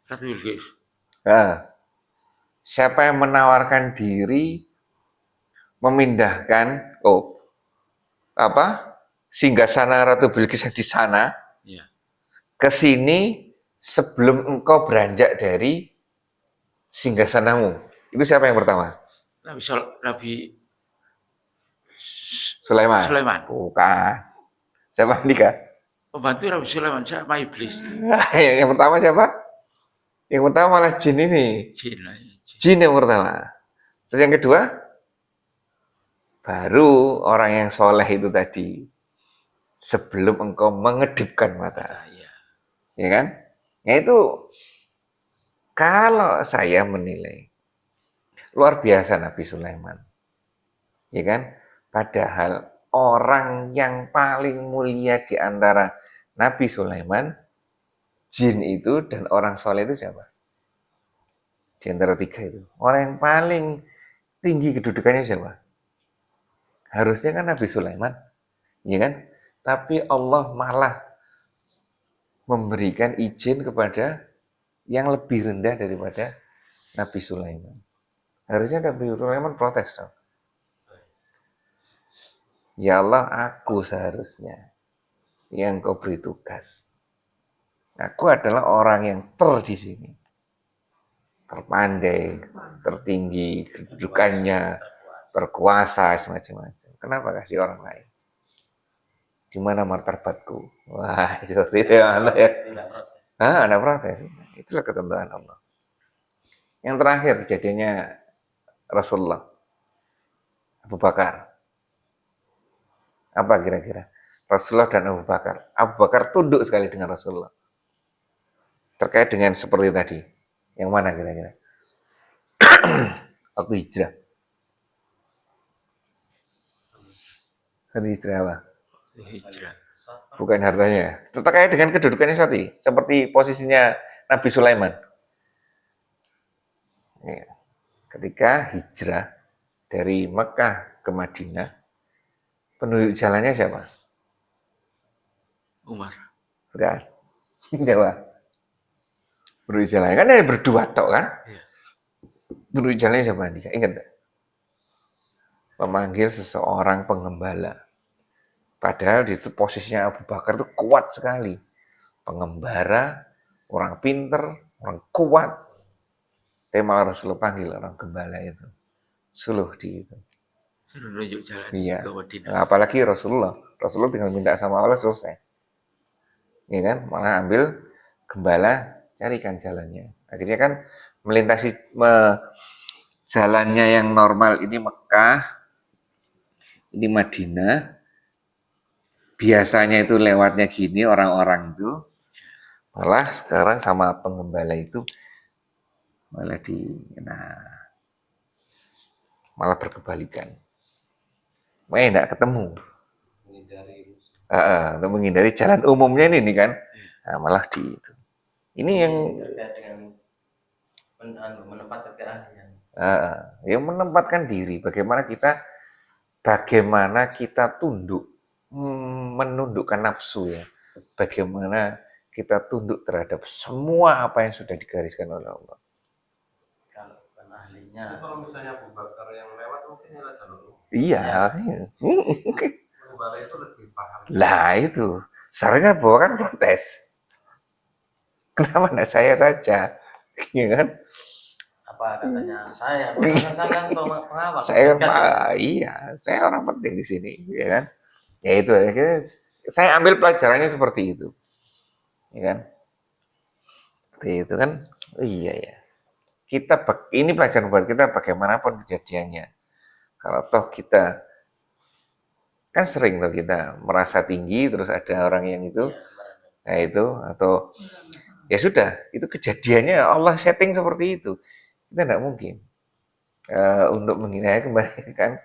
Ratu Bilqis. Siapa yang menawarkan diri memindahkan singgasana Ratu Bilqis di sana ke sini sebelum engkau beranjak dari singgasanamu? Itu siapa yang pertama? Nabi Sulaiman. Bukan. Siapa nikah? Pembantu Nabi Sulaiman sama iblis. Yang pertama siapa? Yang pertama malah jin ini. Jin yang pertama. Terus yang kedua? Baru orang yang soleh itu tadi. Sebelum engkau mengedipkan mata. Ya kan? Ya itu kalau saya menilai luar biasa Nabi Sulaiman. Ya kan? Padahal orang yang paling mulia di antara Nabi Sulaiman, jin itu dan orang soleh itu siapa? Di antara tiga itu. Orang yang paling tinggi kedudukannya siapa? Harusnya kan Nabi Sulaiman. Ya kan? Tapi Allah malah memberikan izin kepada yang lebih rendah daripada Nabi Sulaiman. Harusnya Nabi Sulaiman protes dong. Ya Allah, aku seharusnya yang kau beri tugas. Aku adalah orang yang di sini. Terpandai, tertinggi, kedudukannya, berkuasa, semacam-macam. Kenapa kasih orang lain? Di mana martabatku? Wah, itu Allah ya. Ada protes. Itulah ketentuan Allah. Yang terakhir kejadiannya Rasulullah Abu Bakar. Apa kira-kira? Rasulullah dan Abu Bakar. Abu Bakar tunduk sekali dengan Rasulullah. Terkait dengan seperti tadi. Yang mana kira-kira? Waktu hijrah. Waktu hijrah apa? Hijrah. Bukan hartanya. Terkait dengan kedudukannya tadi, seperti posisinya Nabi Sulaiman. Ya. Ketika hijrah dari Mekah ke Madinah, penunjuk jalannya siapa? Umar. Bukan. Jawa. Penunjuk jalannya kan ada berdua tok kan? Iya. Penunjuk jalannya siapa nih? Ingat gak? Memanggil seseorang pengembala. Padahal itu posisinya Abu Bakar itu kuat sekali. Pengembara, orang pinter, orang kuat. Tapi malah Rasulullah panggil orang gembala itu. Suluh di itu. Suruh nunjuk jalan Iya. ke Madinah. Nah, apalagi Rasulullah. Rasulullah tinggal minta sama Allah selesai. Ya kan? Malah ambil gembala, carikan jalannya. Akhirnya kan melintasi jalannya yang normal ini Mekah, ini Madinah. Biasanya itu lewatnya gini orang-orang itu. Malah sekarang sama pengembala itu malah malah berkebalikan. Tidak ketemu. menghindari Untuk menghindari jalan umumnya ini kan. Nah, malah di itu. Ini yang terkait dengan menempatkan keahlian. yang menempatkan diri. Bagaimana kita tunduk, menundukkan nafsu ya. Bagaimana kita tunduk terhadap semua apa yang sudah digariskan oleh Allah. Kalau bukan ahlinya, kalau misalnya Abu Bakar yang lewat mungkin ya jalur Iya. Pengembala itu lebih paham. Lah itu, seharusnya bahwa kan protes. Kenapa enggak saya saja? Ya kan? apa katanya saya? Bukan saya kan pengawal. Saya kan? iya, saya orang penting di sini, ya kan? Ya itu, akhirnya saya ambil pelajarannya seperti itu, ya kan? Seperti itu kan? Oh, iya ya. Ini pelajaran buat kita bagaimanapun kejadiannya. Kalau toh kita kan sering tuh kita merasa tinggi, terus ada orang yang itu, nah itu atau ya sudah, itu kejadiannya Allah setting seperti itu. Kita tidak mungkin untuk menghina kembali kan.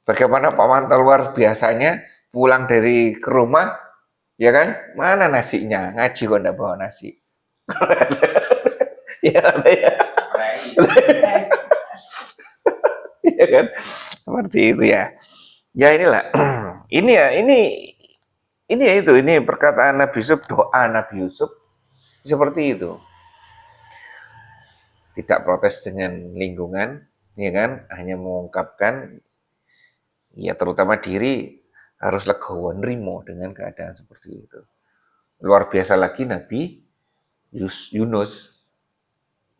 Bagaimana Pak Mantel luar biasanya pulang dari ke rumah, ya kan? Mana nasinya? Ngaji kok enggak bawa nasi. Ya, ya. Ya kan? Seperti itu ya. Ya inilah. Ini perkataan Nabi Yusuf, doa Nabi Yusuf seperti itu. Tidak protes dengan lingkungan, ya kan? Hanya mengungkapkan ya terutama diri harus legowo nrimo dengan keadaan seperti itu. Luar biasa lagi Nabi Yunus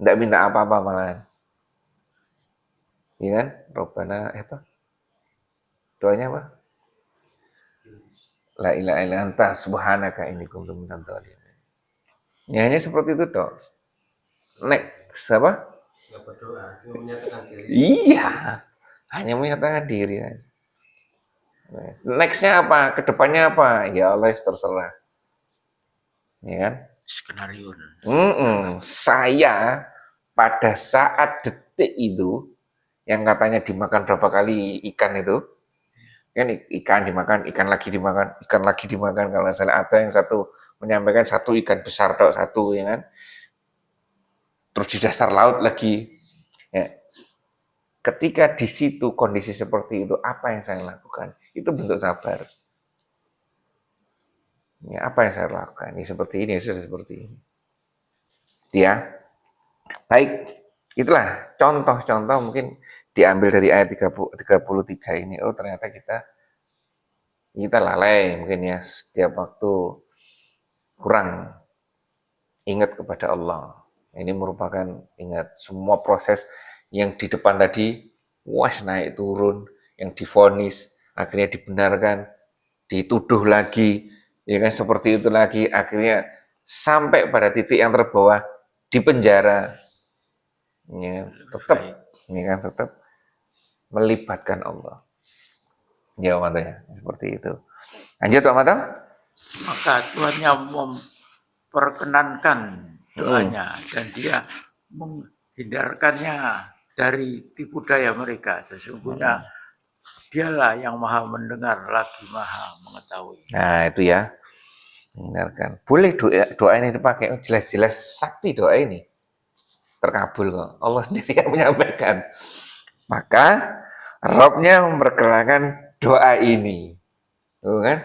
tidak minta apa-apa malahan. Ya kan? Robbana apa? Doanya apa? La ilaha illa anta subhanaka inni kuntu minadz dzalimin. Ya hanya seperti itu toh. Next apa? Nggak berdoa, cuma menyatakan diri. Iya. Hanya menyatakan diri. Nextnya apa? Kedepannya apa? Ya Allah terserah. Ya kan? Skenario. Saya pada saat detik itu yang katanya dimakan berapa kali ikan itu, kan ikan dimakan, ikan lagi dimakan. Kalau misalnya ada yang satu menyampaikan satu ikan besar dok satu, ya kan? Terus di dasar laut lagi. Ya. Ketika di situ kondisi seperti itu, apa yang saya lakukan? Itu bentuk sabar. Ya, apa yang saya lakukan? Ya seperti ini, sudah seperti ini. Ya, baik. Itulah contoh-contoh mungkin diambil dari ayat 33 ini. Oh ternyata kita lalai mungkin ya setiap waktu kurang ingat kepada Allah. Ini merupakan ingat semua proses yang di depan tadi, naik turun, yang divonis, akhirnya dibenarkan, dituduh lagi, ya kan seperti itu lagi, akhirnya sampai pada titik yang terbawah di penjara. Ya, tetap melibatkan Allah. Ya, matanya seperti itu. Lanjut, Pak Mata. Maka Tuhan yang memperkenankan doanya dan dia menghindarkannya dari tipu daya mereka. Sesungguhnya dialah yang maha mendengar lagi maha mengetahui. Nah, itu ya. Hindarkan. Boleh doa ini dipakai. Jelas-jelas sakti doa ini. Terkabul kok. Allah sendiri yang menyampaikan. Maka Robnya memperkenalkan doa ini. Tuh kan?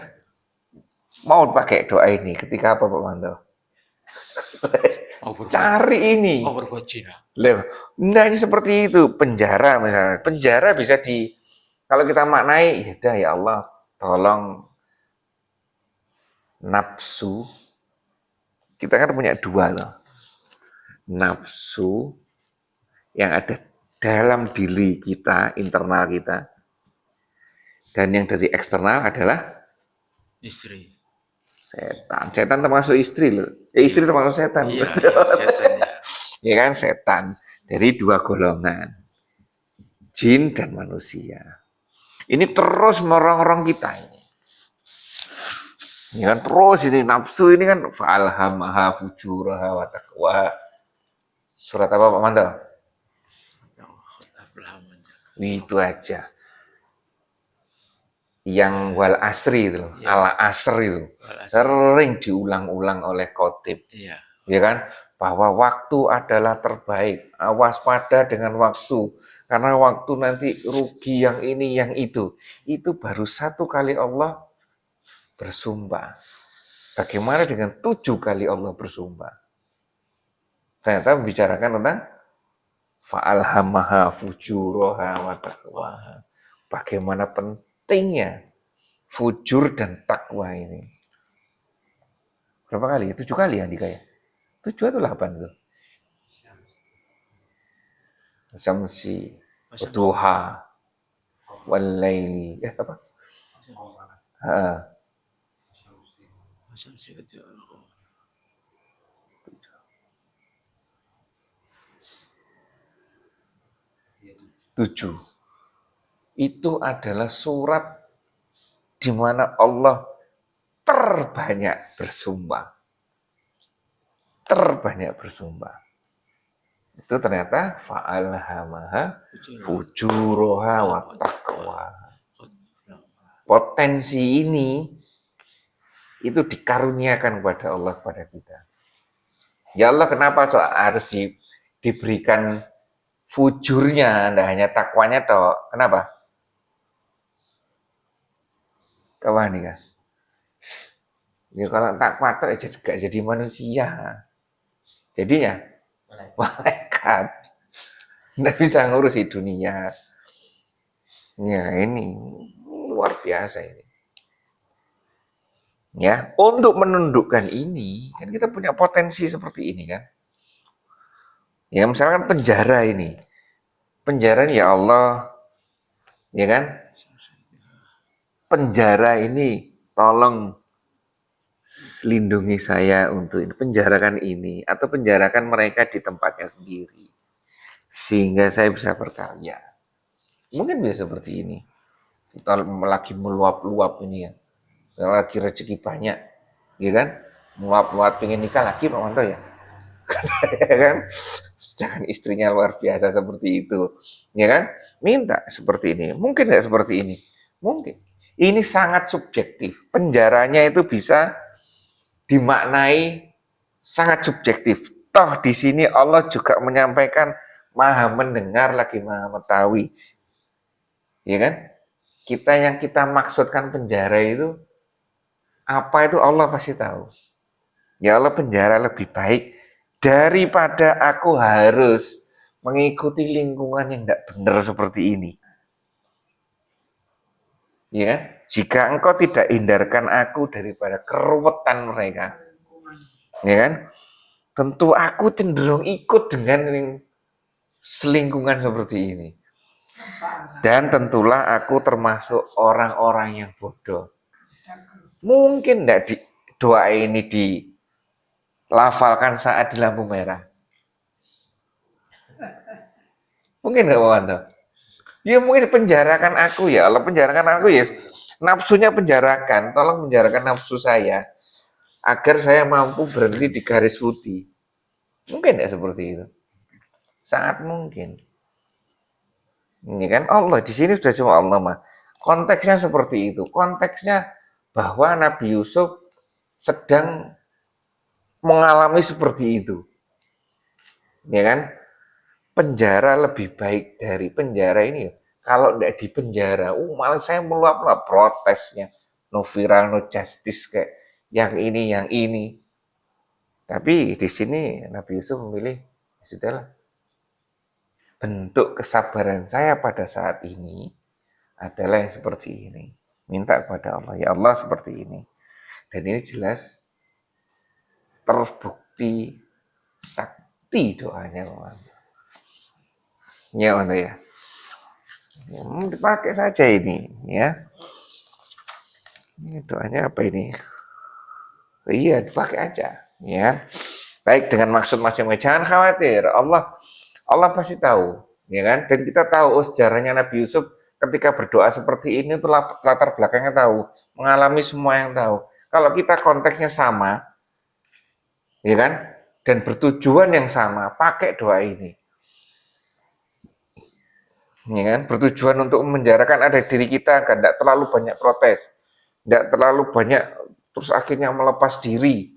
Mau pakai doa ini ketika apa Pak Manto? Cari ini. Mau berbuat zina. Loh, nah ini seperti itu. Penjara misalnya. Penjara bisa kalau kita maknai, ya udah ya Allah, tolong nafsu. Kita kan punya dua loh. Nafsu yang ada dalam diri kita, internal kita. Dan yang dari eksternal adalah Istri. setan. Setan termasuk istri loh. Istri termasuk setan. Iya, setan ya. Ya kan, setan. Dari dua golongan. Jin dan manusia. Ini terus merongrong kita ini. Ya kan, terus ini nafsu ini kan fa'alhamaha fujuraha wa taqwa. Surat apa Pak Manto? Itu aja. Yang wal asri itu loh, Ya. ala asr itu. Sering diulang-ulang oleh khotib. Iya. Ya kan? Bahwa waktu adalah terbaik. Waspada dengan waktu. Karena waktu nanti rugi yang ini, yang itu. Itu baru satu kali Allah bersumpah. Bagaimana dengan 7 kali Allah bersumpah? Ternyata membicarakan tentang fa'alhamaha fujuraha wa taqwaha. Bagaimana pentingnya fujur dan takwa ini. Berapa kali? 7 kali ya Andika ya? 7 atau 8 tuh? Samsi, duha, walaili. Apa? Tujuh. Itu adalah surat di mana Allah terbanyak bersumpah. Terbanyak bersumpah. Itu ternyata fa'alhamaha fujuraha wa taqwa. Potensi ini itu dikaruniakan kepada Allah, kepada kita. Ya Allah, kenapa harus diberikan fujurnya, tidak hanya takwanya toh? Kenapa? Kawan nih kan? Ya kalau takwa toh gak jadi manusia. Jadinya malaikat. Nggak bisa ngurusi dunia. Ya ini luar biasa ini. Ya, untuk menundukkan ini, kan kita punya potensi seperti ini kan. Ya, misalkan penjara ini. Penjara ini ya Allah, ya kan? Penjara ini tolong lindungi saya untuk ini. Penjarakan ini atau penjarakan mereka di tempatnya sendiri. Sehingga saya bisa berkarya. Mungkin bisa seperti ini. Kita lagi meluap-luap ini ya. Lagi rezeki banyak, ya kan? Meluap-luap pengen nikah lagi Pak Manto ya, ya kan? Jangan istrinya luar biasa seperti itu, ya kan? Minta seperti ini, mungkin nggak seperti ini, mungkin. Ini sangat subjektif. Penjaranya itu bisa dimaknai sangat subjektif. Toh di sini Allah juga menyampaikan maha mendengar lagi maha mengetahui, ya kan? Yang kita maksudkan penjara itu apa itu Allah pasti tahu. Ya Allah, penjara lebih baik daripada aku harus mengikuti lingkungan yang tidak benar seperti ini. Ya, jika engkau tidak hindarkan aku daripada keruwetan mereka, ya kan? Tentu aku cenderung ikut dengan selingkungan seperti ini. Dan tentulah aku termasuk orang-orang yang bodoh. Mungkin tidak doa ini dilafalkan saat di lampu merah. Mungkin nggak Pak? Ya mungkin penjarakan aku ya Allah, penjarakan aku ya. Nafsunya penjarakan, tolong penjarakan nafsu saya agar saya mampu berhenti di garis putih. Mungkin nggak seperti itu. Sangat mungkin. Ini kan Allah, di sini sudah cuma Allah mah. Konteksnya seperti itu. Konteksnya bahwa Nabi Yusuf sedang mengalami seperti itu. Ya kan? Penjara lebih baik dari penjara ini. Kalau tidak di penjara, malah saya meluap-luap protesnya. No viral, no justice kayak yang ini, yang ini. Tapi di sini Nabi Yusuf memilih, sudahlah. Bentuk kesabaran saya pada saat ini adalah yang seperti ini. Minta kepada Allah, ya Allah seperti ini. Dan ini jelas terbukti sakti doanya. Ya Allah ya. Dipakai saja ini, ya. Ini doanya apa ini? Iya, dipakai aja, ya. Baik dengan maksud masing-masing. Jangan khawatir, Allah pasti tahu, ya kan? Dan kita tahu sejarahnya Nabi Yusuf ketika berdoa seperti ini itu latar belakangnya tahu, mengalami semua yang tahu. Kalau kita konteksnya sama, ya kan? Dan bertujuan yang sama, pakai doa ini. Ya kan? Bertujuan untuk memenjarakan ada diri kita agar tidak terlalu banyak protes, tidak terlalu banyak terus akhirnya melepas diri,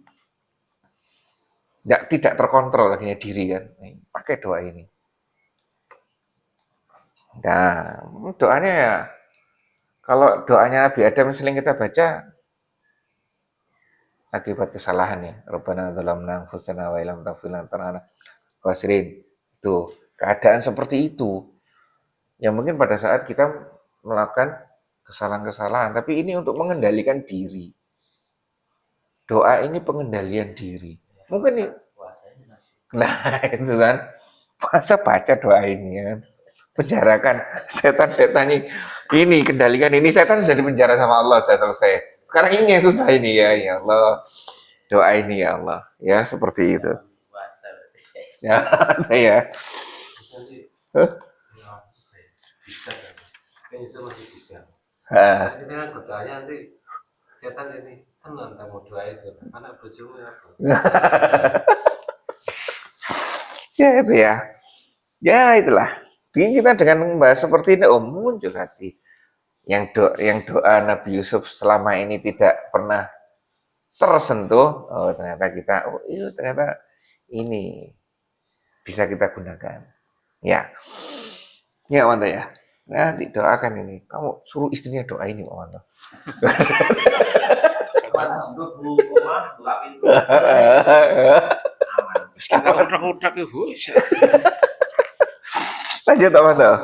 tidak terkontrol akhirnya diri kan. Pakai doa ini. Nah, doanya ya, kalau doanya Nabi Adam sering kita baca akibat kesalahan ya. Rabbana dzalamna anfusana wa illam taghfir lana khasirin. Itu keadaan seperti itu. Yang mungkin pada saat kita melakukan kesalahan-kesalahan, tapi ini untuk mengendalikan diri. Doa ini pengendalian diri. Mungkin nih, nah itu kan, masa baca doa ini kan, penjarakan setan-setan ini kendalikan ini, setan sudah dipenjara sama Allah, sudah selesai. Sekarang ini yang susah ini ya Allah, doa ini ya Allah, ya seperti itu. Ya, ya. Bisa kan? Kan Yusuf masih bisa. Ah. Kita kan berdoanya nanti setan ini tenang kamu doa itu. Anak bojomu ya apa? Ya itu ya. Ya itulah. Ini kita dengan membahas seperti ini, muncul hati. Yang doa Nabi Yusuf selama ini tidak pernah tersentuh. Oh ternyata kita, ternyata ini bisa kita gunakan. Ya, ya mantap ya. Nanti doakan ini. Kamu suruh istrinya doa ini, mantap. Kita utak-utak ibu. Lanjut apa tuh?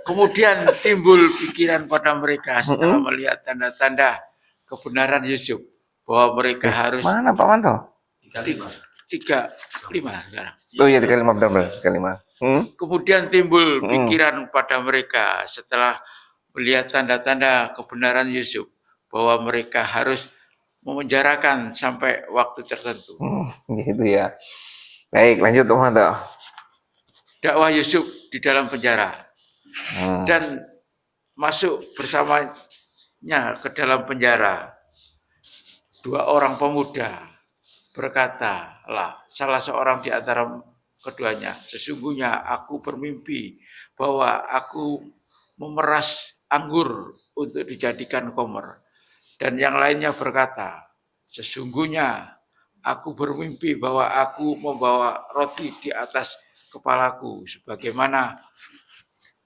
Kemudian timbul pikiran pada mereka setelah melihat tanda-tanda kebenaran Yusuf bahwa mereka harus Mana Pak Manto? 35 sekarang. Oh iya 35 benar 35. Kemudian timbul pikiran pada mereka setelah melihat tanda-tanda kebenaran Yusuf bahwa mereka harus memenjarakan sampai waktu tertentu. Gitu ya. Baik, lanjut Pak Manto. Dakwah Yusuf di dalam penjara dan masuk bersamanya ke dalam penjara. Dua orang pemuda berkatalah salah seorang di antara keduanya, sesungguhnya aku bermimpi bahwa aku memeras anggur untuk dijadikan khomer. Dan yang lainnya berkata, sesungguhnya aku bermimpi bahwa aku membawa roti di atas kepalaku sebagaimana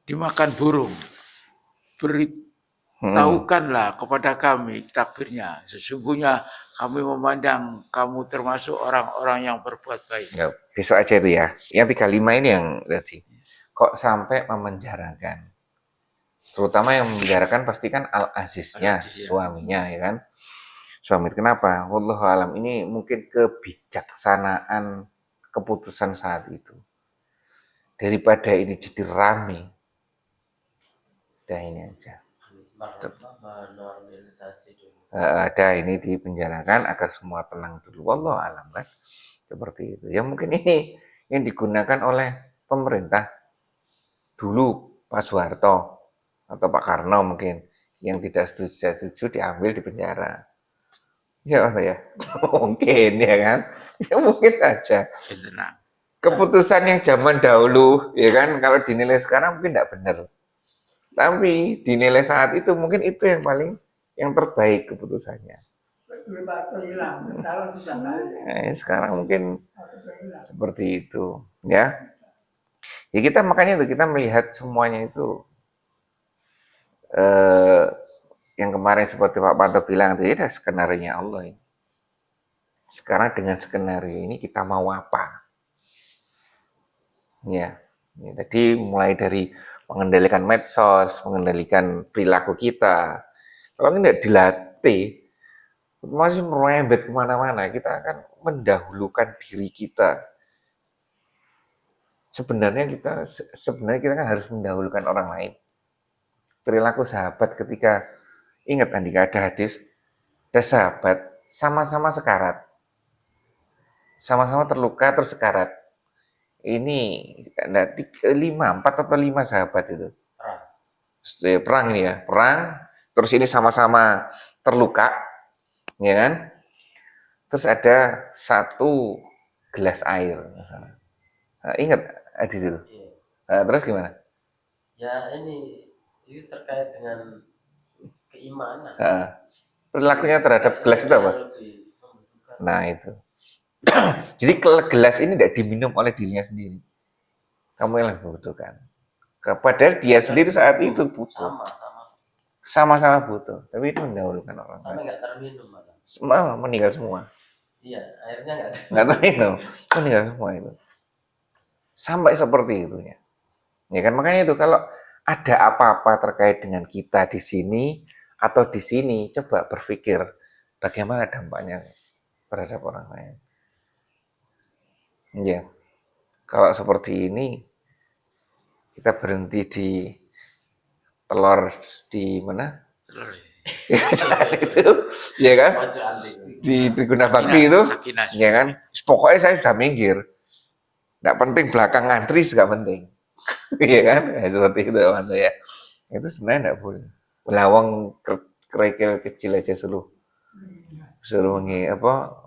dimakan burung. Beritahukanlah kepada kami takbirnya. Sesungguhnya kami memandang kamu termasuk orang-orang yang berbuat baik. Ya, besok aja itu ya. Yang 35 ini yang tadi. Kok sampai memenjarakan? Terutama yang memenjarakan pasti kan Al-Aziznya, suaminya ya kan. Suami kenapa? Wallahu alam, ini mungkin kebijaksanaan keputusan saat itu. Daripada ini jadi rame. Udah ini aja. Ada ini dipenjarakan agar semua tenang dulu. Wallahu alam kan. Seperti itu. Ya mungkin ini yang digunakan oleh pemerintah dulu Pak Soeharto atau Pak Karno mungkin yang tidak setuju diambil di penjara. Ya ya mungkin ya kan. Ya mungkin aja. Tenang. keputusan yang zaman dahulu, ya kan, kalau dinilai sekarang mungkin tidak benar. Tapi dinilai saat itu mungkin itu yang terbaik keputusannya. Belum atau hilang, salah susah kali. Sekarang mungkin Atau hilang. seperti itu, ya. Ya kita makanya itu kita melihat semuanya itu yang kemarin seperti Pak Panto bilang itu ya skenario Allah ini. Sekarang dengan skenario ini kita mau apa? Ya, tadi mulai dari mengendalikan medsos, mengendalikan perilaku kita. Kalau tidak dilatih, masih merembet kemana-mana. Kita akan mendahulukan diri kita. Sebenarnya kita kan harus mendahulukan orang lain. Perilaku sahabat ketika ingat Andika ada hadis, ada sahabat sama-sama sekarat, sama-sama terluka terus sekarat. Ini ada 4 atau 5 sahabat itu. Perang ini ya, perang. Terus ini sama-sama terluka, ya kan? Terus ada 1 gelas air. Ingat hadis itu. Iya. Terus gimana? Ya ini terkait dengan keimanan. Perilakunya terhadap gelas itu apa? Lebih membutuhkan. Nah itu. Jadi gelas ini tidak diminum oleh dirinya sendiri. Kamu yang membutuhkan. Padahal dia sendiri saat itu butuh. Sama-sama butuh. Tapi itu mendahulukan orang lain. Sampai nggak terminum malah. Semua meninggal semua. Iya, akhirnya Nggak terminum. Meninggal semua itu. Sampai seperti itunya. Ya kan makanya itu kalau ada apa-apa terkait dengan kita di sini atau di sini, coba berpikir bagaimana dampaknya terhadap orang lain. Ya, kalau seperti ini kita berhenti di telur di mana? Itu, ya kan? Di Guna Bakti itu, ya kan? Pokoknya saya sudah minggir. Nggak penting belakang ngantri, nggak penting. Iya kan? Seperti itu, Manto ya. Itu sebenarnya nggak boleh. Lawang kerikil kecil aja suruh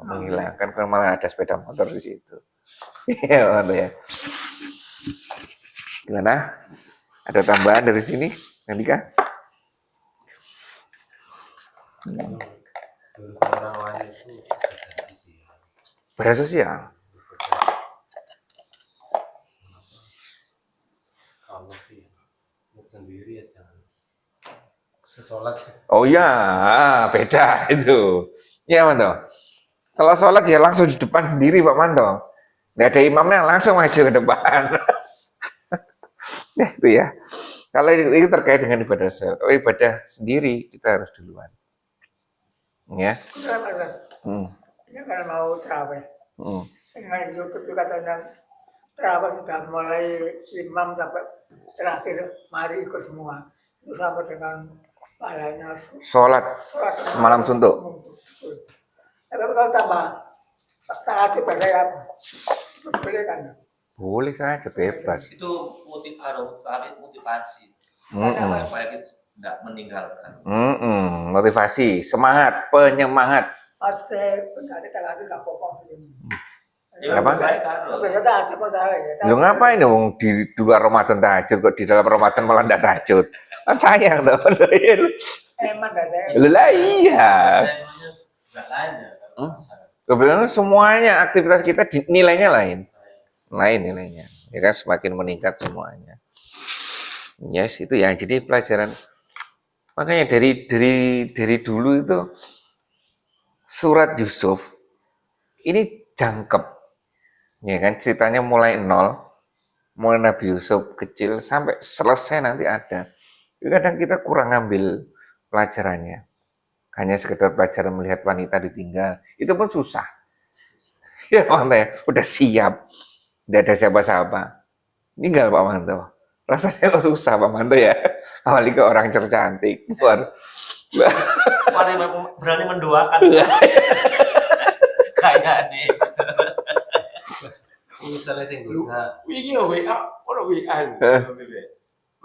menghilangkan, kan malah ada sepeda motor di situ. Iya, Manto ya. Gimana? Ada tambahan dari sini, Andika? Orang lain itu Bersosial. kalau sih sendiri ya jangan sesolat. Oh iya, beda itu. Ya Manto. Kalau sholat ya langsung di depan sendiri Pak Manto. Nggak ada imamnya langsung maju ke depan. Nah, itu ya. Kalau itu terkait dengan ibadah sendiri kita harus duluan. Ya. Ini kalau mau terawih. Dengan YouTube juga katanya terawih sudah mulai imam sampai terakhir, mari ikut semua. Itu sama dengan pahalanya Sholat malam suntuk. Tapi kalau tambah tahajud pada apa? Boleh kan? Boleh saja bebas. Itu motivasi supaya kita tidak meninggalkan. Motivasi, semangat, penyemangat. Pasti benar tahajud nggak pokok sih. Apa? Biasa tahajud masalah ya. Lu ngapain dong di luar Ramadan tahajud kok di dalam Ramadan malah tidak tahajud? Kan sayang tuh. Emang nggak ada. Lah iya. Nggak lainnya. Kebetulan semuanya aktivitas kita nilainya lain nilainya. Ya kan semakin meningkat semuanya. Yes, itu ya. Jadi pelajaran makanya dari dulu itu surat Yusuf ini jangkep. Ya kan ceritanya mulai nol, mulai Nabi Yusuf kecil sampai selesai nanti ada. Kadang kita kurang ngambil pelajarannya. Hanya sekedar pelajaran melihat wanita ditinggal, itu pun susah. Ya Pak Manto ya, udah siap, udah ada siapa-siapa. Tinggal Pak Manto. Rasanya kok susah Pak Manto ya, apalagi ke orang cercantik. Berani mendoakan. Kayak nih. Misalnya sih enggak. Wingi WA, ono WA.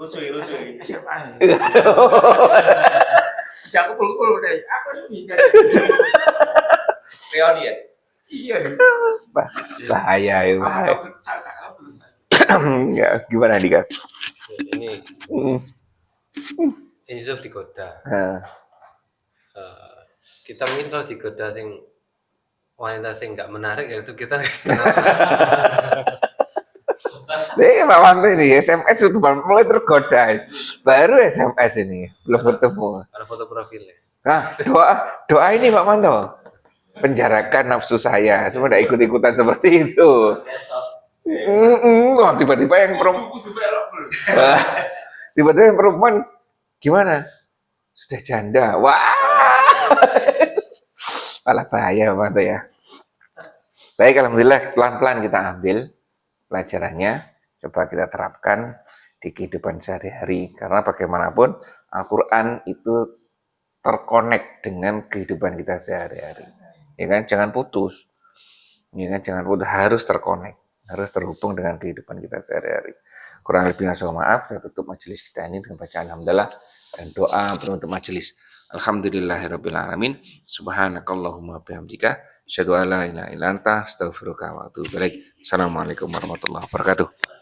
Lucu. SMA. Jangan kumpul deh. Aku sudah. Reoni ya? Iya. Bahaya itu. Bahaya. Ya, gimana nih Kak? Ini Hmm. Yusuf digoda. Nah, Kita mungkin kalau digoda sing wanita sing nggak menarik ya itu kita ini Pak Wanto ini SMS sudah mulai tergoda. Baru SMS ini belum ketemu. ada foto profilnya. Nah, doa ini Pak Wanto. Penjarakan nafsu saya, semua tidak ikut-ikutan seperti itu. Wah, tiba-tiba yang perempuan gimana? Sudah janda. Wah. Malah bahaya Pak Wanto ya. Baik, alhamdulillah pelan-pelan kita ambil pelajarannya, coba kita terapkan di kehidupan sehari-hari. Karena bagaimanapun Al-Quran itu terkonek dengan kehidupan kita sehari-hari. Ya kan, jangan putus. Ya kan, jangan putus, harus terkonek, harus terhubung dengan kehidupan kita sehari-hari. Kurang lebihnya saya maaf, saya tutup majelis kita ini dengan baca alhamdulillah dan doa penutup majelis. Alhamdulillahirabbil alamin. Subhanakallahumma bihamdika asyhadu an la ilaha illa anta astaghfiruka wa atubu ilaik. Assalamualaikum warahmatullahi wabarakatuh.